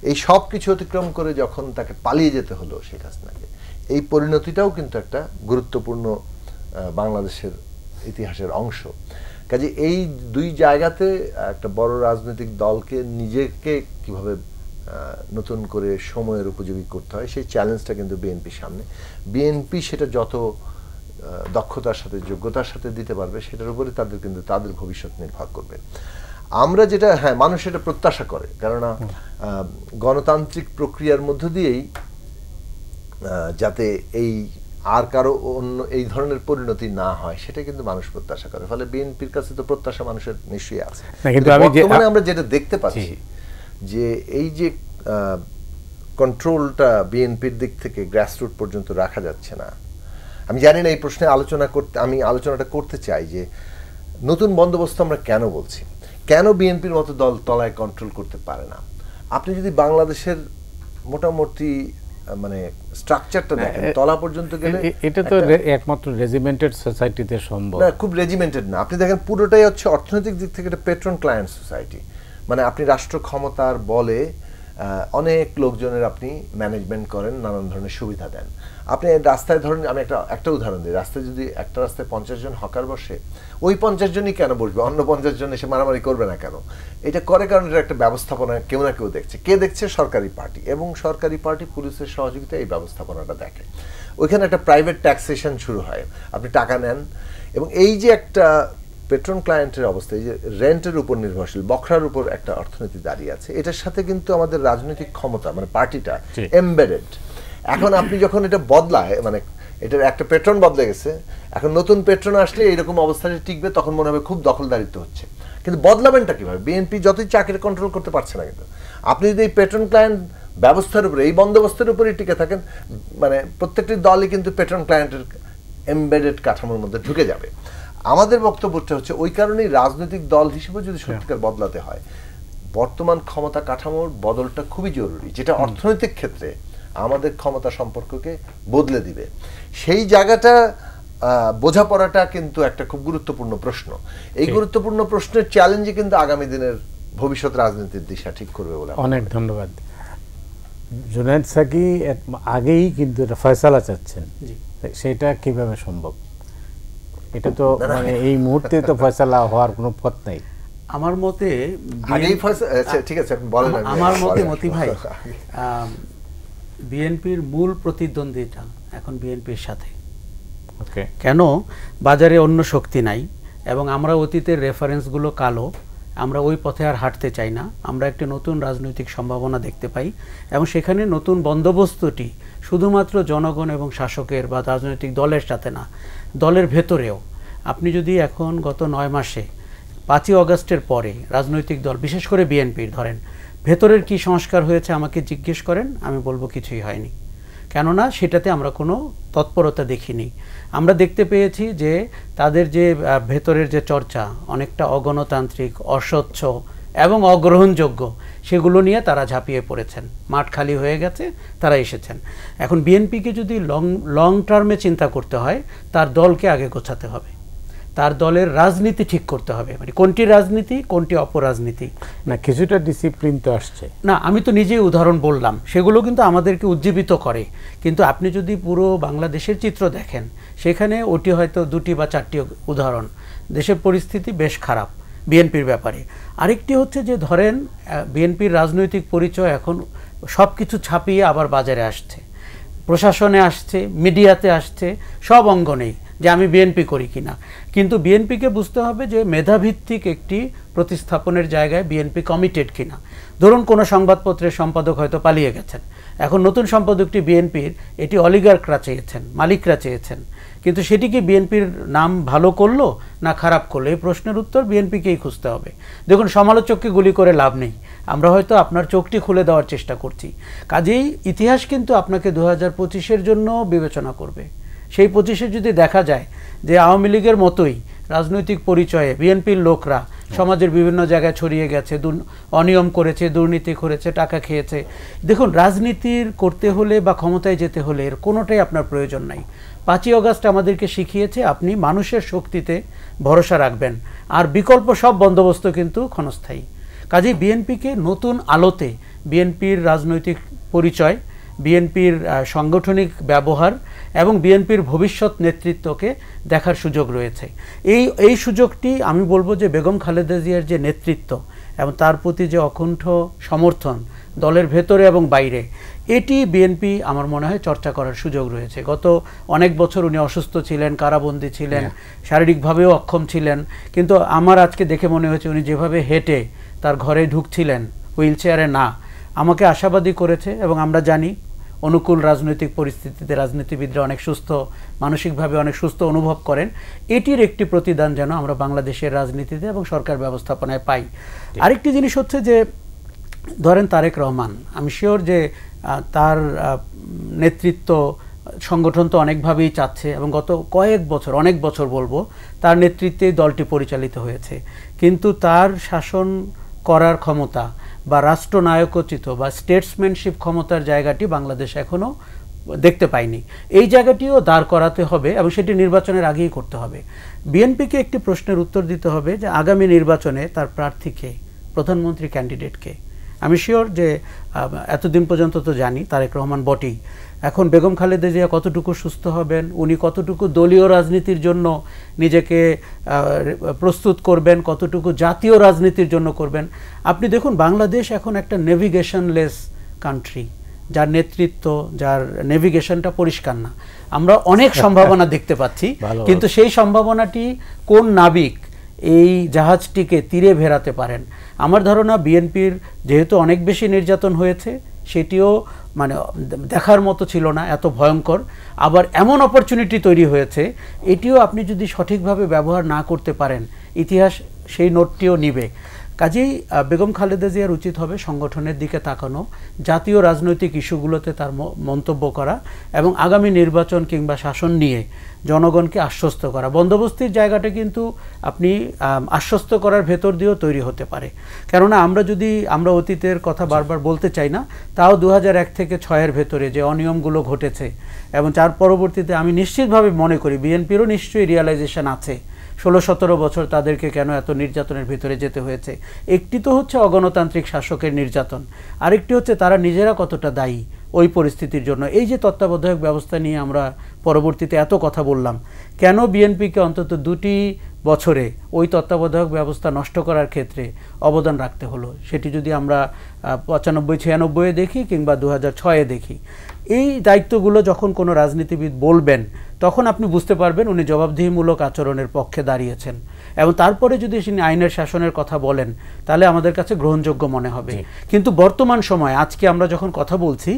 এই সব কিছু অতিক্রম করে যখন তাকে পালিয়ে যেতে হলো শেখ হাসিনাকে, এই পরিণতিটাও কিন্তু একটা গুরুত্বপূর্ণ বাংলাদেশের ইতিহাসের অংশ। কাজে এই দুই জায়গাতে একটা বড় রাজনৈতিক দলকে নিজেকে কিভাবে নতুন করে সময়ের উপযোগী করতে হয়, সেই চ্যালেঞ্জটা কিন্তু বিএনপির সামনে। বিএনপি সেটা যত দক্ষতার সাথে যোগ্যতার সাথে দিতে পারবে সেটার উপরে তাদের ভবিষ্যৎ নির্ভর করবে। আমরা যেটা মানুষ এটা প্রত্যাশা করে, কেননা গণতান্ত্রিক প্রক্রিয়ার মধ্য দিয়েই যাতে এই আর কারো অন্য এই ধরনের পরিণতি না হয় সেটা কিন্তু মানুষ প্রত্যাশা করে। ফলে বিএনপির কাছে তো প্রত্যাশা মানুষের নিশ্চয়ই আছে। কিন্তু বর্তমানে আমরা যেটা দেখতে পাচ্ছি যে এই যে কন্ট্রোলটা বিএনপির দিক থেকে গ্রাসরুট পর্যন্ত রাখা যাচ্ছে না। আমি জানি না এই প্রশ্নে আমি আলোচনাটা করতে চাই যে নতুন বন্দোবস্ত আমরা কেন বলছি, কেন বিএনপির মতো দল তলায় কন্ট্রোল করতে পারে না। আপনি যদি বাংলাদেশের মোটামুটি মানে স্ট্রাকচারটা দেখেন, তলা পর্যন্ত গেলে এটা তো একমাত্র রেজিমেন্টেড সোসাইটিতে সম্ভব না, খুব রেজিমেন্টেড না। আপনি দেখেন পুরোটাই হচ্ছে অর্থনৈতিক দিক থেকে একটা পেট্রন ক্লায়েন্ট সোসাইটি। মানে আপনি রাষ্ট্র ক্ষমতার বলে অনেক লোকজনের আপনি ম্যানেজমেন্ট করেন, নানান ধরনের সুবিধা দেন। আপনি রাস্তায় ধরেন, আমি একটা উদাহরণ দিই, রাস্তায় যদি একটা রাস্তায় 50 জন হকার বসে, ওই 50 জনই কেন বসবে, অন্য 50 জন এসে মারামারি করবে না কেন? এটা করে কারণ এটা একটা ব্যবস্থাপনা কেউ না কেউ দেখছে। কে দেখছে? সরকারি পার্টি, এবং সরকারি পার্টি পুলিশের সহযোগিতায় এই ব্যবস্থাপনাটা দেখে। ওইখানে একটা প্রাইভেট ট্যাক্সেশন শুরু হয়, আপনি টাকা নেন, এবং এই যে একটা পেট্রন ক্লায়েন্টের অবস্থা, এই যে রেন্টের উপর নির্ভরশীল বখরার উপর একটা অর্থনীতি দাঁড়িয়ে আছে, এটার সাথে কিন্তু আমাদের রাজনৈতিক ক্ষমতা মানে পার্টিটা এমবেডেড। এখন আপনি যখন এটা বদলায়, মানে এটার একটা পেট্রন বদলে গেছে, এখন নতুন পেট্রন আসলে এইরকম অবস্থাটা টিকবে, তখন মনে হবে খুব দখলদারিত্ব হচ্ছে। কিন্তু বদলাবেনটা কিভাবে? বিএনপি যতই চাকরি কন্ট্রোল করতে পারছে না, কিন্তু আপনি যদি এই পেট্রন ক্লায়েন্ট ব্যবস্থার উপরে, এই বন্দোবস্তের উপরেই টিকে থাকেন, মানে প্রত্যেকটি দলই কিন্তু পেট্রন ক্লায়েন্টের এমবেডেড কাঠামোর মধ্যে ঢুকে যাবে। আমাদের বক্তব্যটা হচ্ছে ওই কারণেই রাজনৈতিক দল হিসেবে যদি সত্যিকার বদলাতে হয়, বর্তমান ক্ষমতা কাঠামোর বদলটা খুবই জরুরি, যেটা অর্থনৈতিক ক্ষেত্রে আমাদের ক্ষমতা সম্পর্ককে বদলে দিবে। সেই জায়গাটা বোঝাপড়াটা কিন্তু একটা খুব গুরুত্বপূর্ণ প্রশ্ন। এই গুরুত্বপূর্ণ প্রশ্নের চ্যালেঞ্জে কিন্তু আগামী দিনের ভবিষ্যৎ রাজনীতির দিশা ঠিক করবে বলে। অনেক ধন্যবাদ। জুনায়েদ সাকি আগেই কিন্তু ফয়সালা চাচ্ছেন, সেটা কিভাবে সম্ভব? এটা তো মানে এই মুহূর্তে তো ফয়সালা হওয়ার কোনো পথ নাই। আমার মতে আগেই ফয়সালা, ঠিক আছে আপনি বলেন। আমার মতে মতি ভাই, বিএনপির মূল প্রতিদ্বন্দ্বিতা এখন বিএনপির সাথে। কেন? বাজারে অন্য শক্তি নাই, এবং আমরা অতীতের রেফারেন্সগুলো কালো, আমরা ওই পথে আর হাঁটতে চাই না। আমরা একটি নতুন রাজনৈতিক সম্ভাবনা দেখতে পাই, এবং সেখানে নতুন বন্দোবস্তটি শুধুমাত্র জনগণ এবং শাসকের বা রাজনৈতিক দলের সাথে না, দলের ভেতরেও। আপনি যদি এখন গত 9 মাসে 5ই অগাস্টের পরে রাজনৈতিক দল, বিশেষ করে বিএনপির ধরেন, ভেতরের কি সংস্কার হয়েছে আমাকে জিজ্ঞেস করেন, আমি বলবো কিছুই হয়নি। কেননা সেটাতে আমরা কোনো তৎপরতা দেখিনি। আমরা দেখতে পেয়েছি যে তাদের যে ভেতরের যে চর্চা অনেকটা অগণতান্ত্রিক, অস্বচ্ছ এবং অগ্রহণযোগ্য, সেগুলো নিয়ে তারা ঝাঁপিয়ে পড়েছেন। মাঠ খালি হয়ে গেছে, তারা এসেছেন। এখন বিএনপিকে যদি লং টার্মে চিন্তা করতে হয়, তার দলকে আগে গোছাতে হবে, তার দলের রাজনীতি ঠিক করতে হবে। মানে কোনটি রাজনীতি, কোনটি অপরাজনীতি। না, কিছুটা ডিসিপ্লিন তো আসছে না, আমি তো নিজেই উদাহরণ বললাম, সেগুলো কিন্তু আমাদেরকে উজ্জীবিত করে। কিন্তু আপনি যদি পুরো বাংলাদেশের চিত্র দেখেন, সেখানে ওটি হয়তো 2টি বা 4টি উদাহরণ। দেশের পরিস্থিতি বেশ খারাপ বিএনপির ব্যাপারে। আরেকটি হচ্ছে যে ধরেন বিএনপির রাজনৈতিক পরিচয় এখন সব কিছু ছাপিয়ে আবার বাজারে আসছে, প্রশাসনে আসছে, মিডিয়াতে আসছে, সব অঙ্গনেই। যে আমি বিএনপি করি কিনা, কিন্তু বিএনপিকে বুঝতে হবে যে মেধাভিত্তিক একটি প্রতিস্থাপনের জায়গায় বিএনপি কমিটেড কিনা। ধরুন কোনো সংবাদপত্রের সম্পাদক হয়তো পালিয়ে গেছেন, এখন নতুন সম্পাদকটি বিএনপির, এটি অলিগার্করা চেয়েছেন, মালিকরা চেয়েছেন, কিন্তু সেটি কি বিএনপির নাম ভালো করলো না খারাপ করলো, এই প্রশ্নের উত্তর বিএনপিকেই খুঁজতে হবে। দেখুন, সমালোচককে গুলি করে লাভ নেই, আমরা হয়তো আপনার চোখটি খুলে দেওয়ার চেষ্টা করছি। কাজেই ইতিহাস কিন্তু আপনাকে 2025-এর জন্য বিবেচনা করবে। সেই 25-এ যদি দেখা যায় যে আওয়ামী লীগের মতোই রাজনৈতিক পরিচয়ে বিএনপির লোকরা সমাজের বিভিন্ন জায়গায় ছড়িয়ে গেছে, অনিয়ম করেছে, দুর্নীতি করেছে, টাকা খেয়েছে। দেখুন, রাজনীতির করতে হলে বা ক্ষমতায় যেতে হলে এর কোনোটাই আপনার প্রয়োজন নাই। 5ই আগস্ট আমাদেরকে শিখিয়েছে আপনি মানুষের শক্তিতে ভরসা রাখবেন, আর বিকল্প সব বন্দোবস্ত কিন্তু ক্ষণস্থায়ী। কাজেই বিএনপিকে নতুন আলোতে বিএনপির রাজনৈতিক পরিচয়, বিএনপির সাংগঠনিক ব্যবহার এবং বিএনপির ভবিষ্যৎ নেতৃত্বকে দেখার সুযোগ রয়েছে। এই সুযোগটি আমি বলবো যে বেগম খালেদা জিয়ার যে নেতৃত্ব এবং তার প্রতি যে অকুণ্ঠ সমর্থন দলের ভেতরে এবং বাইরে, এটি বিএনপি আমার মনে হয় চর্চা করার সুযোগ রয়েছে। গত অনেক বছর উনি অসুস্থ ছিলেন, কারাবন্দী ছিলেন, শারীরিকভাবেও অক্ষম ছিলেন, কিন্তু আমার আজকে দেখে মনে হয়েছে উনি যেভাবে হেঁটে তার ঘরে ঢুকছিলেন, হুইল চেয়ারে না, আমাকে আশাবাদী করেছে। এবং আমরা জানি অনুকূল রাজনৈতিক পরিস্থিতিতে রাজনীতিবিদরা অনেক সুস্থ, মানসিকভাবে অনেক সুস্থ অনুভব করেন। এটির একটি প্রতিদান যেন আমরা বাংলাদেশের রাজনীতিতে এবং সরকার ব্যবস্থাপনায় পাই। আরেকটি জিনিস হচ্ছে যে ধরেন তারেক রহমান, আমি শিওর যে তার নেতৃত্ব সংগঠন তো অনেকভাবেই চাচ্ছে এবং গত কয়েক বছর, অনেক বছর বলবো, তার নেতৃত্বেই দলটি পরিচালিত হয়েছে, কিন্তু তার শাসন করার ক্ষমতা বা রাষ্ট্রনায়কোচিত বা স্টেটসম্যানশিপ ক্ষমতার জায়গাটি বাংলাদেশ এখনও দেখতে পাইনি। এই জায়গাটিও দাঁড় করাতে হবে এবং সেটি নির্বাচনের আগেই করতে হবে। বিএনপিকে একটি প্রশ্নের উত্তর দিতে হবে যে আগামী নির্বাচনে তার প্রার্থীকে, প্রধানমন্ত্রী ক্যান্ডিডেটকে। আমি শিওর যে এতদিন পর্যন্ত তো জানি তারেক রহমান বটেই, এখন বেগম খালেদা জিয়া কতটুকু সুস্থ হবেন, উনি কতটুকু দলীয় রাজনীতির জন্য নিজেকে প্রস্তুত করবেন, কতটুকু জাতীয় রাজনীতির জন্য করবেন। আপনি দেখুন, বাংলাদেশ এখন একটা নেভিগেশনলেস কান্ট্রি, যার নেতৃত্ব, যার নেভিগেশনটা পরিষ্কার না। আমরা অনেক সম্ভাবনা দেখতে পাচ্ছি, কিন্তু সেই সম্ভাবনাটি কোন নাবিক এই জাহাজটিকে তীরে ভেরাতে পারেন। আমার ধারণা বিএনপির যেহেতু অনেক বেশি নির্যাতন হয়েছে, সেটিও মানে দেখার মতো ছিল না, এত ভয়ঙ্কর। আবার এমন অপরচুনিটি তৈরি হয়েছে, এটিও আপনি যদি সঠিকভাবে ব্যবহার না করতে পারেন, ইতিহাস সেই নোটটিও নিবে। কাজেই বেগম খালেদা জিয়ার উচিত হবে সংগঠনের দিকে তাকানো, জাতীয় রাজনৈতিক ইস্যুগুলোতে তার মন্তব্য করা এবং আগামী নির্বাচন কিংবা শাসন নিয়ে জনগণকে আশ্বস্ত করা। বন্দোবস্তির জায়গাটা কিন্তু আপনি আশ্বস্ত করার ভেতর দিয়েও তৈরি হতে পারে। কেননা আমরা অতীতের কথা বারবার বলতে চাই না, তাও 2001 থেকে 6-এর ভেতরে যে অনিয়মগুলো ঘটেছে এবং তার পরবর্তীতে আমি নিশ্চিতভাবে মনে করি বিএনপিরও নিশ্চয়ই রিয়ালাইজেশন আছে 16-17 বছর তাদেরকে কেন এত নির্যাতনের ভিতরে যেতে হয়েছে। একটি তো হচ্ছে অগণতান্ত্রিক শাসকের নির্যাতন, আরেকটি হচ্ছে তারা নিজেরা কতটা দায়ী ওই পরিস্থিতির জন্য। এই যে তত্ত্বাবধায়ক ব্যবস্থা নিয়ে আমরা পরবর্তীতে এত কথা বললাম, কেন বিএনপিকে অন্তত 2টি বছরে ওই তত্ত্বাবধায়ক ব্যবস্থা নষ্ট করার ক্ষেত্রে অবদান রাখতে হলো, সেটি যদি আমরা 95-96-এ দেখি কিংবা 2006-এ দেখি, এই দায়িত্বগুলো যখন কোনো রাজনীতিবিদ বলবেন, তখন আপনি বুঝতে পারবেন উনি জবাবদিহিমূলক আচরণের পক্ষে দাঁড়িয়েছেন। এবং তারপরে যদি তিনি আইনের শাসনের কথা বলেন, তাহলে আমাদের কাছে গ্রহণযোগ্য মনে হবে। কিন্তু বর্তমান সময়ে আজকে আমরা যখন কথা বলছি,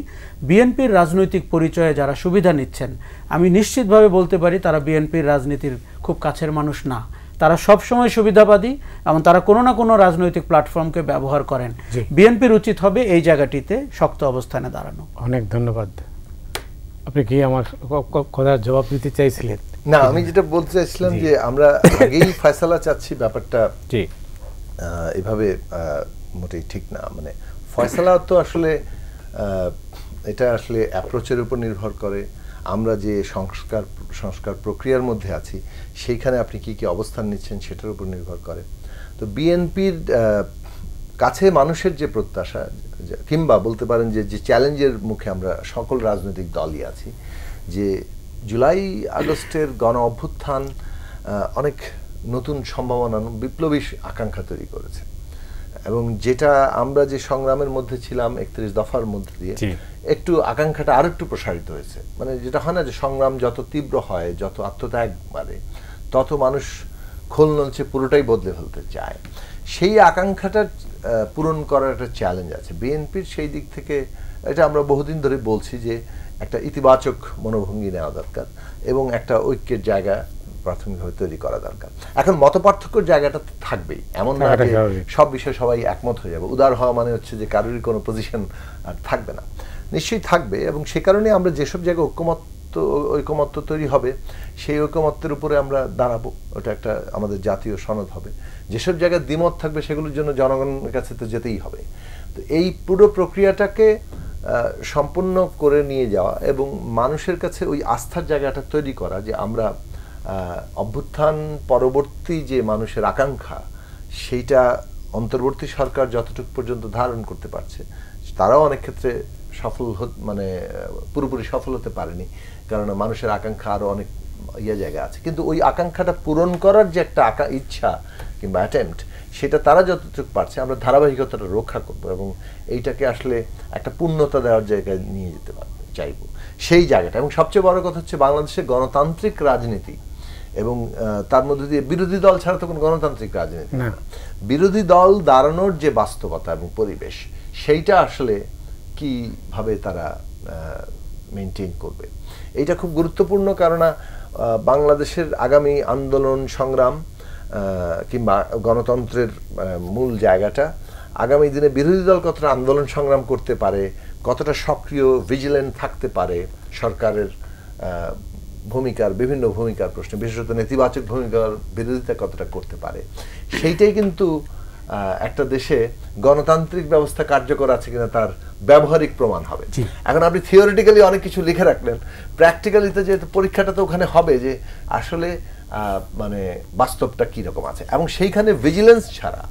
বিএনপির রাজনৈতিক পরিচয়ে যারা সুবিধা নিচ্ছেন, আমি নিশ্চিতভাবে বলতে পারি তারা বিএনপির রাজনীতির খুব কাছের মানুষ না। তারা সবসময় সুবিধাবাদী এবং তারা কোনো না কোনো রাজনৈতিক প্ল্যাটফর্মকে ব্যবহার করেন। বিএনপির উচিত হবে এই জায়গাটিতে শক্ত অবস্থানে দাঁড়ানো। অনেক ধন্যবাদ। আপনি কি আমার কথার জবাব দিতে চাইছিলেন? না, আমি যেটা বলতে চাইছিলাম যে আমরা আগেই ফয়সালা চাচ্ছি, ব্যাপারটা এভাবে মোটেই ঠিক না। মানে ফয়সালা তো আসলে এটা আসলে অ্যাপ্রোচের উপর নির্ভর করে। আমরা যে সংস্কার প্রক্রিয়ার মধ্যে আছি, সেইখানে আপনি কি কি অবস্থান নিচ্ছেন সেটার উপর নির্ভর করে। তো বিএনপির কাছে মানুষের যে প্রত্যাশা, কিংবা বলতে পারেন যে চ্যালেঞ্জের মুখে আমরা সকল রাজনৈতিক দলই আছি, যে জুলাই আগস্টের গণ অভ্যুত্থান অনেক নতুন সম্ভাবনা, বিপ্লবী আকাঙ্ক্ষা তৈরি করেছে। এবং যেটা আমরা যে সংগ্রামের মধ্যে ছিলাম 31 দফার মধ্যে দিয়ে একটু আকাঙ্ক্ষাটা আরো একটু প্রসারিত হয়েছে। মানে যেটা হয় না যে সংগ্রাম যত তীব্র হয়, যত আত্মত্যাগ বাড়ে, তত মানুষ খোল নলছে পুরোটাই বদলে ফেলতে চায়। সেই আকাঙ্ক্ষাটা পূরণ করার একটা চ্যালেঞ্জ আছে বিএনপির। সেই দিক থেকে এটা আমরা বহুদিন ধরে বলছি যে একটা ইতিবাচক মনোভঙ্গি নেওয়া দরকার এবং একটা ঐক্যের জায়গা প্রাথমিকভাবে তৈরি করা দরকার। এখন মতপার্থক্যের জায়গাটা থাকবেই, এমন না যে সব বিষয়ে সবাই একমত হয়ে যাবে। উদার হওয়া মানে হচ্ছে যে কারোরই কোনো পজিশন আর থাকবে না, নিশ্চয়ই থাকবে। এবং সে কারণে আমরা যেসব জায়গায় ঐকমত্য তৈরি হবে সেই ঐকমত্যের উপরে আমরা দাঁড়াবো, ওটা একটা আমাদের জাতীয় সনদ হবে। যেসব জায়গায় দ্বিমত থাকবে সেগুলোর জন্য জনগণের কাছে তো যেতেই হবে। তো এই পুরো প্রক্রিয়াটাকে সম্পূর্ণ করে নিয়ে যাওয়া এবং মানুষের কাছে ওই আস্থার জায়গাটা তৈরি করা যে আমরা অভ্যুত্থান পরবর্তী যে মানুষের আকাঙ্ক্ষা, সেইটা অন্তর্বর্তী সরকার যতটুকু পর্যন্ত ধারণ করতে পারছে, তারাও অনেক ক্ষেত্রে মানে পুরোপুরি সফল হতে পারেনি, কারণ মানুষের আকাঙ্ক্ষা আরো অনেক জায়গা আছে। কিন্তু ওই আকাঙ্ক্ষাটা পূরণ করার যে একটা ইচ্ছা কিংবা অ্যাটেম্পট, সেটা তারা যতটুকু পারছে আমরা ধারাবাহিকতাটা রক্ষা করব এবং এইটাকে আসলে একটা পূর্ণতা দেওয়ার জায়গায় নিয়ে যেতে চাইবো, সেই জায়গাটা। এবং সবচেয়ে বড় কথা হচ্ছে বাংলাদেশে গণতান্ত্রিক রাজনীতি এবং তার মধ্যে দিয়ে বিরোধী দল ছাড়া তো কোনো গণতান্ত্রিক রাজনীতি না। বিরোধী দল দাঁড়ানোর যে বাস্তবতা এবং পরিবেশ, সেইটা আসলে কিভাবে তারা মেনটেন করবে, এইটা খুব গুরুত্বপূর্ণ। কারণ বাংলাদেশের আগামী আন্দোলন সংগ্রাম কিংবা গণতন্ত্রের মূল জায়গাটা আগামী দিনে বিরোধী দল কতটা আন্দোলন সংগ্রাম করতে পারে, কতটা সক্রিয় ভিজিল্যান্ট থাকতে পারে সরকারের ভূমিকার, বিভিন্ন ভূমিকার প্রশ্নে, বিশেষত নেতিবাচক ভূমিকার বিরোধিতা কতটা করতে পারে, সেইটাই কিন্তু একটা দেশে গণতান্ত্রিক ব্যবস্থা কার্যকর আছে কিনা তার ব্যবহারিক প্রমাণ হবে। এখন আপনি থিওরিটিক্যালি অনেক কিছু লিখে রাখলেন, প্র্যাকটিক্যালিতে যে পরীক্ষাটা তো ওখানে হবে যে আসলে মানে বাস্তবটা কি রকম আছে। এবং সেইখানে ভিজিলেন্স ছাড়া,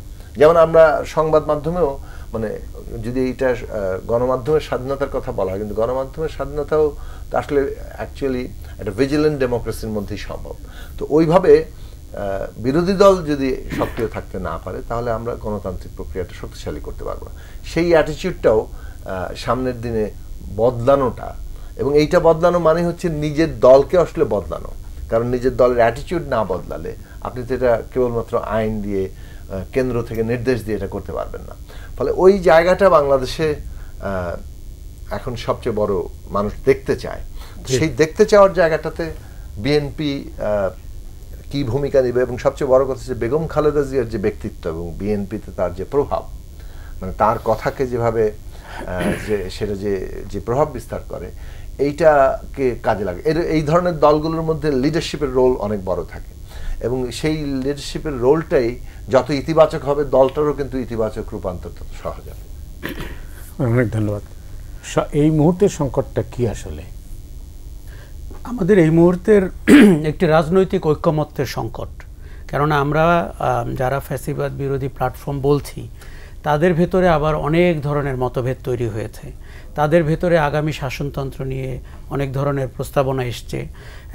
যেমন আমরা সংবাদ মাধ্যমেও, মানে যদি এইটা গণমাধ্যমের স্বাধীনতার কথা বলা হয়, কিন্তু গণমাধ্যমের স্বাধীনতাও আসলে অ্যাকচুয়ালি একটা ভিজিলেন্ট ডেমোক্রেসির মধ্যেই সম্ভব। তো ওইভাবে বিরোধী দল যদি সক্রিয় থাকতে না পারে তাহলে আমরা গণতান্ত্রিক প্রক্রিয়াটা শক্তিশালী করতে পারবো না। সেই অ্যাটিটিউডটাও সামনের দিনে বদলানোটা, এবং এইটা বদলানো মানে হচ্ছে নিজের দলকে আসলে বদলানো। কারণ নিজের দলের অ্যাটিটিউড না বদলালে আপনি তো এটা কেবলমাত্র আইন দিয়ে, কেন্দ্র থেকে নির্দেশ দিয়ে এটা করতে পারবেন না। ফলে ওই জায়গাটা বাংলাদেশে এখন সবচেয়ে বড় মানুষ দেখতে চায়। সেই দেখতে চাওয়ার জায়গাটাতে বিএনপি কি ভূমিকা নেবে, এবং সবচেয়ে বড় কথা হচ্ছে বেগম খালেদা জিয়ার যে ব্যক্তিত্ব এবং বিএনপিতে তার যে প্রভাব, মানে তার কথাকে যেভাবে যে সেটা যে প্রভাব বিস্তার করে, এইটাকে কাজে লাগে। এই ধরনের দলগুলোর মধ্যে লিডারশিপের রোল অনেক বড় থাকে, এবং সেই লিডারশিপের রোলটাই যত ইতিবাচক হবে দলটারও কিন্তু ইতিবাচক রূপান্তর তত সহজ হবে। অনেক ধন্যবাদ। এই মুহূর্তের সংকটটা কি আসলে? আমাদের এই মুহূর্তের একটি রাজনৈতিক ঐক্যমত্যের সংকট। কেননা আমরা যারা ফ্যাসিবাদ বিরোধী প্ল্যাটফর্ম বলছি, তাদের ভেতরে আবার অনেক ধরনের মতভেদ তৈরি হয়েছে। তাদের ভেতরে আগামী শাসনতন্ত্র নিয়ে অনেক ধরনের প্রস্তাবনা এসছে,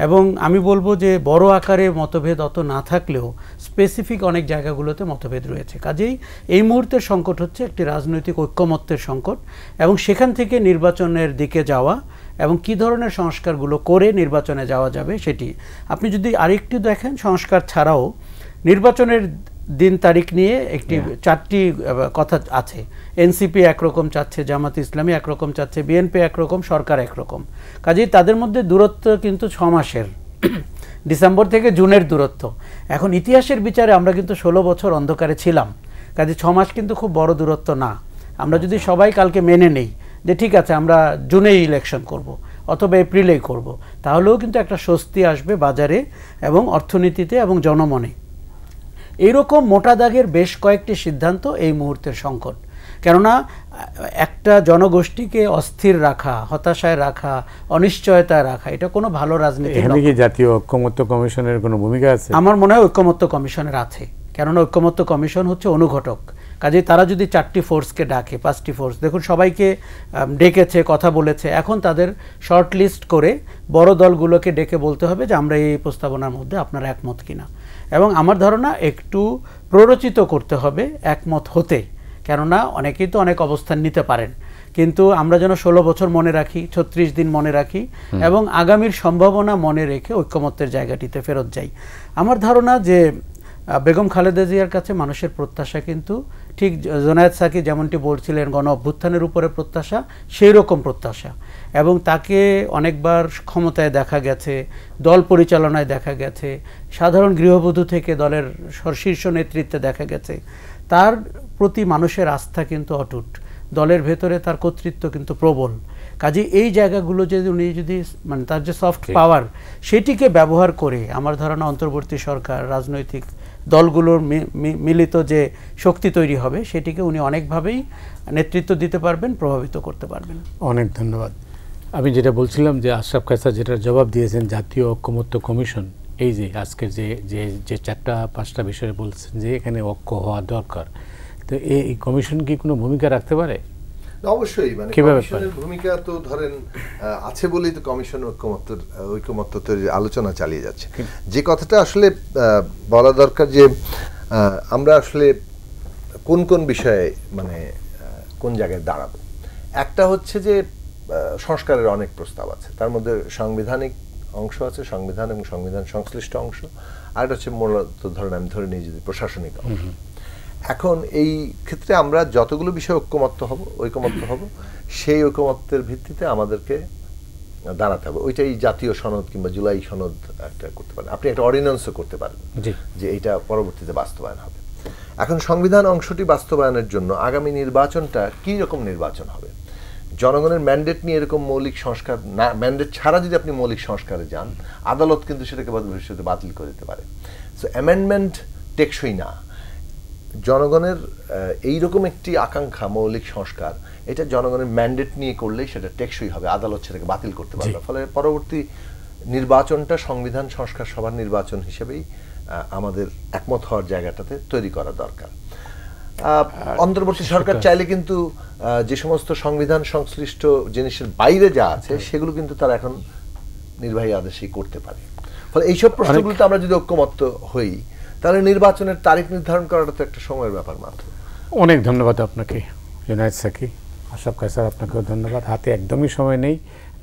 এবং আমি বলবো যে বড় আকারে মতভেদ অত না থাকলেও স্পেসিফিক অনেক জায়গাগুলোতে মতভেদ রয়েছে। কাজেই এই মুহূর্তের সংকট হচ্ছে একটি রাজনৈতিক ঐক্যমত্যের সংকট, এবং সেখান থেকে নির্বাচনের দিকে যাওয়া এবং কি ধরনের সংস্কারগুলো করে নির্বাচনে যাওয়া যাবে সেটি। আপনি যদি আরেকটু দেখেন, সংস্কার ছাড়াও নির্বাচনের দিন তারিখ নিয়ে একটি 4টি কথা আছে। এনসিপি একরকম চাচ্ছে, জামাত ইসলামী একরকম চাচ্ছে, বিএনপি একরকম, সরকার একরকম। কাজেই তাদের মধ্যে দূরত্ব কিন্তু 6 মাসের, ডিসেম্বর থেকে জুনের দূরত্ব। এখন ইতিহাসের বিচারে আমরা কিন্তু 16 বছর অন্ধকারে ছিলাম, কাজে 6 মাস কিন্তু খুব বড় দূরত্ব না। আমরা যদি সবাই কালকে মেনে নেই যে ঠিক আছে আমরা জুনেই ইলেকশন করব অথবা এপ্রিলেই করব, তাহলেও কিন্তু একটা স্বস্তি আসবে বাজারে এবং অর্থনীতিতে এবং জনমনে। এইরকম মোটা দাগের বেশ কয়েকটি সিদ্ধান্ত এই মুহূর্তের সংকট। কেননা একটা জনগোষ্ঠীকে অস্থির রাখা, হতাশায় রাখা, অনিশ্চয়তায় রাখা, এটা কোনো ভালো রাজনীতি নয়। কি জাতীয় ঐক্যমত্য কমিশনের কোনো ভূমিকা আছে? আমার মনে হয় ঐক্যমত্য কমিশনের আছে, কেননা ঐক্যমত্য কমিশন হচ্ছে অনুঘটক। কাজে তারা যদি 4টি ফোর্সকে ডাকে, 5টি ফোর্স, দেখুন সবাইকে ডেকেছে, কথা বলেছে, এখন তাদের শর্ট লিস্ট করে বড় দলগুলোকে ডেকে বলতে হবে যে আমরা এই প্রস্তাবনার মধ্যে আপনারা একমত কিনা। এবং আমার ধারণা একটু প্ররোচিত করতে হবে একমত হতে, কেননা অনেকেই তো অনেক অবস্থান নিতে পারেন, কিন্তু আমরা যেন 16 বছর মনে রাখি, 36 দিন মনে রাখি এবং আগামীর সম্ভাবনা মনে রেখে ঐক্যমত্যের জায়গাটিতে ফেরত যাই। আমার ধারণা যে বেগম খালেদা জিয়ার কাছে মানুষের প্রত্যাশা কিন্তু ঠিক জোনায়েদ সাকি যেমনটি বলছিলেন গণ অভ্যুত্থানের উপরে প্রত্যাশা, সেই রকম প্রত্যাশা, এবং তাকে অনেকবার ক্ষমতায় দেখা গেছে, দল পরিচালনায় দেখা গেছে, সাধারণ গৃহবধূ থেকে দলের শীর্ষ নেতৃত্বে দেখা গেছে। তার প্রতি মানুষের আস্থা কিন্তু অটুট, দলের ভেতরে তার কর্তৃত্ব কিন্তু প্রবল। কাজে এই জায়গাগুলো উনি যদি মানে তার যে সফট পাওয়ার সেটিকে ব্যবহার করে আমার ধারণা অন্তর্বর্তী সরকার, রাজনৈতিক দলগুলোর মিলিত যে শক্তি তৈরি হবে সেটিকে উনি অনেকভাবেই নেতৃত্ব দিতে পারবেন, প্রভাবিত করতে পারবেন। অনেক ধন্যবাদ। আমি যেটা বলছিলাম যে আশরাফ কায়সার যেটা জবাব দিয়েছেন জাতীয় ঐক্যমত্য কমিশন, এই যে আজকের যে 4-5টা বিষয়ে বলছেন যে এখানে ঐক্য হওয়া দরকার, তো এই কমিশন কি কোনো ভূমিকা রাখতে পারে? অবশ্যই, মানে কমিশনের ভূমিকা তো ধরেন আছে বলেই তো কমিশন ঐকমত্যের আলোচনা চালিয়ে যাচ্ছে। যে কথাটা আসলে বলা দরকার যে আমরা আসলে কোন কোন বিষয়ে মানে কোন জায়গায় দাঁড়াবো। একটা হচ্ছে যে সংস্কারের অনেক প্রস্তাব আছে, তার মধ্যে সাংবিধানিক অংশ আছে, সংবিধান এবং সংবিধান সংশ্লিষ্ট অংশ, আর একটা হচ্ছে মূলত ধরেন আমি ধরে নিই যদি প্রশাসনিক অংশ। এখন এই ক্ষেত্রে আমরা যতগুলো বিষয়ে ঐকমত্য হব সেই ঐকমত্যের ভিত্তিতে আমাদেরকে দাঁড়াতে হবে। ওইটাই জাতীয় সনদ কিংবা জুলাই সনদ একটা করতে পারেন, আপনি একটা অর্ডিন্যান্সও করতে পারেন যে এইটা পরবর্তীতে বাস্তবায়ন হবে। এখন সংবিধান অংশটি বাস্তবায়নের জন্য আগামী নির্বাচনটা কি রকম নির্বাচন হবে, জনগণের ম্যান্ডেট নিয়ে এরকম মৌলিক সংস্কার না, ম্যান্ডেট ছাড়া যদি আপনি মৌলিক সংস্কারে যান আদালত কিন্তু সেটাকে ভবিষ্যতে বাতিল করে দিতে পারে। সো অ্যামেন্ডমেন্ট টেকসই না। জনগণের এইরকম একটি আকাঙ্ক্ষা মৌলিক সংস্কার, এটা জনগণের ম্যান্ডেট নিয়ে করলেই সেটা টেকসই হবে, আদালত সেটাকে বাতিল করতে পারবে। ফলে পরবর্তী নির্বাচনটা সংবিধান সংস্কার সভার নির্বাচন হিসেবেই আমাদের একমত হওয়ার জায়গাটাতে তৈরি করা দরকার। অন্তর্বর্তী সরকার চাইলে কিন্তু যে সমস্ত সংবিধান সংশ্লিষ্ট জিনিসের বাইরে যা আছে সেগুলো কিন্তু তারা এখন নির্বাহী আদেশেই করতে পারে। ফলে এইসব প্রশ্নগুলোতে আমরা যদি ঐক্যমত্য হই তাহলে নির্বাচনের তারিখ নির্ধারণ করাটা তো একটা সময়ের ব্যাপার মাত্র। অনেক ধন্যবাদ আপনাকে জুনায়েদ সাকি, আশরাফ কায়সার, আপনাকেও ধন্যবাদ। হাতে একদমই সময় নেই,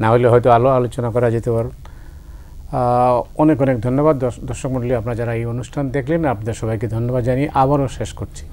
না হলে হয়তো আলোচনা করা যেতে পারে। অনেক অনেক ধন্যবাদ দর্শক মণ্ডলী, আপনারা যারা এই অনুষ্ঠান দেখলেন আপনাদের সবাইকে ধন্যবাদ জানিয়ে আবারও শেষ করছি।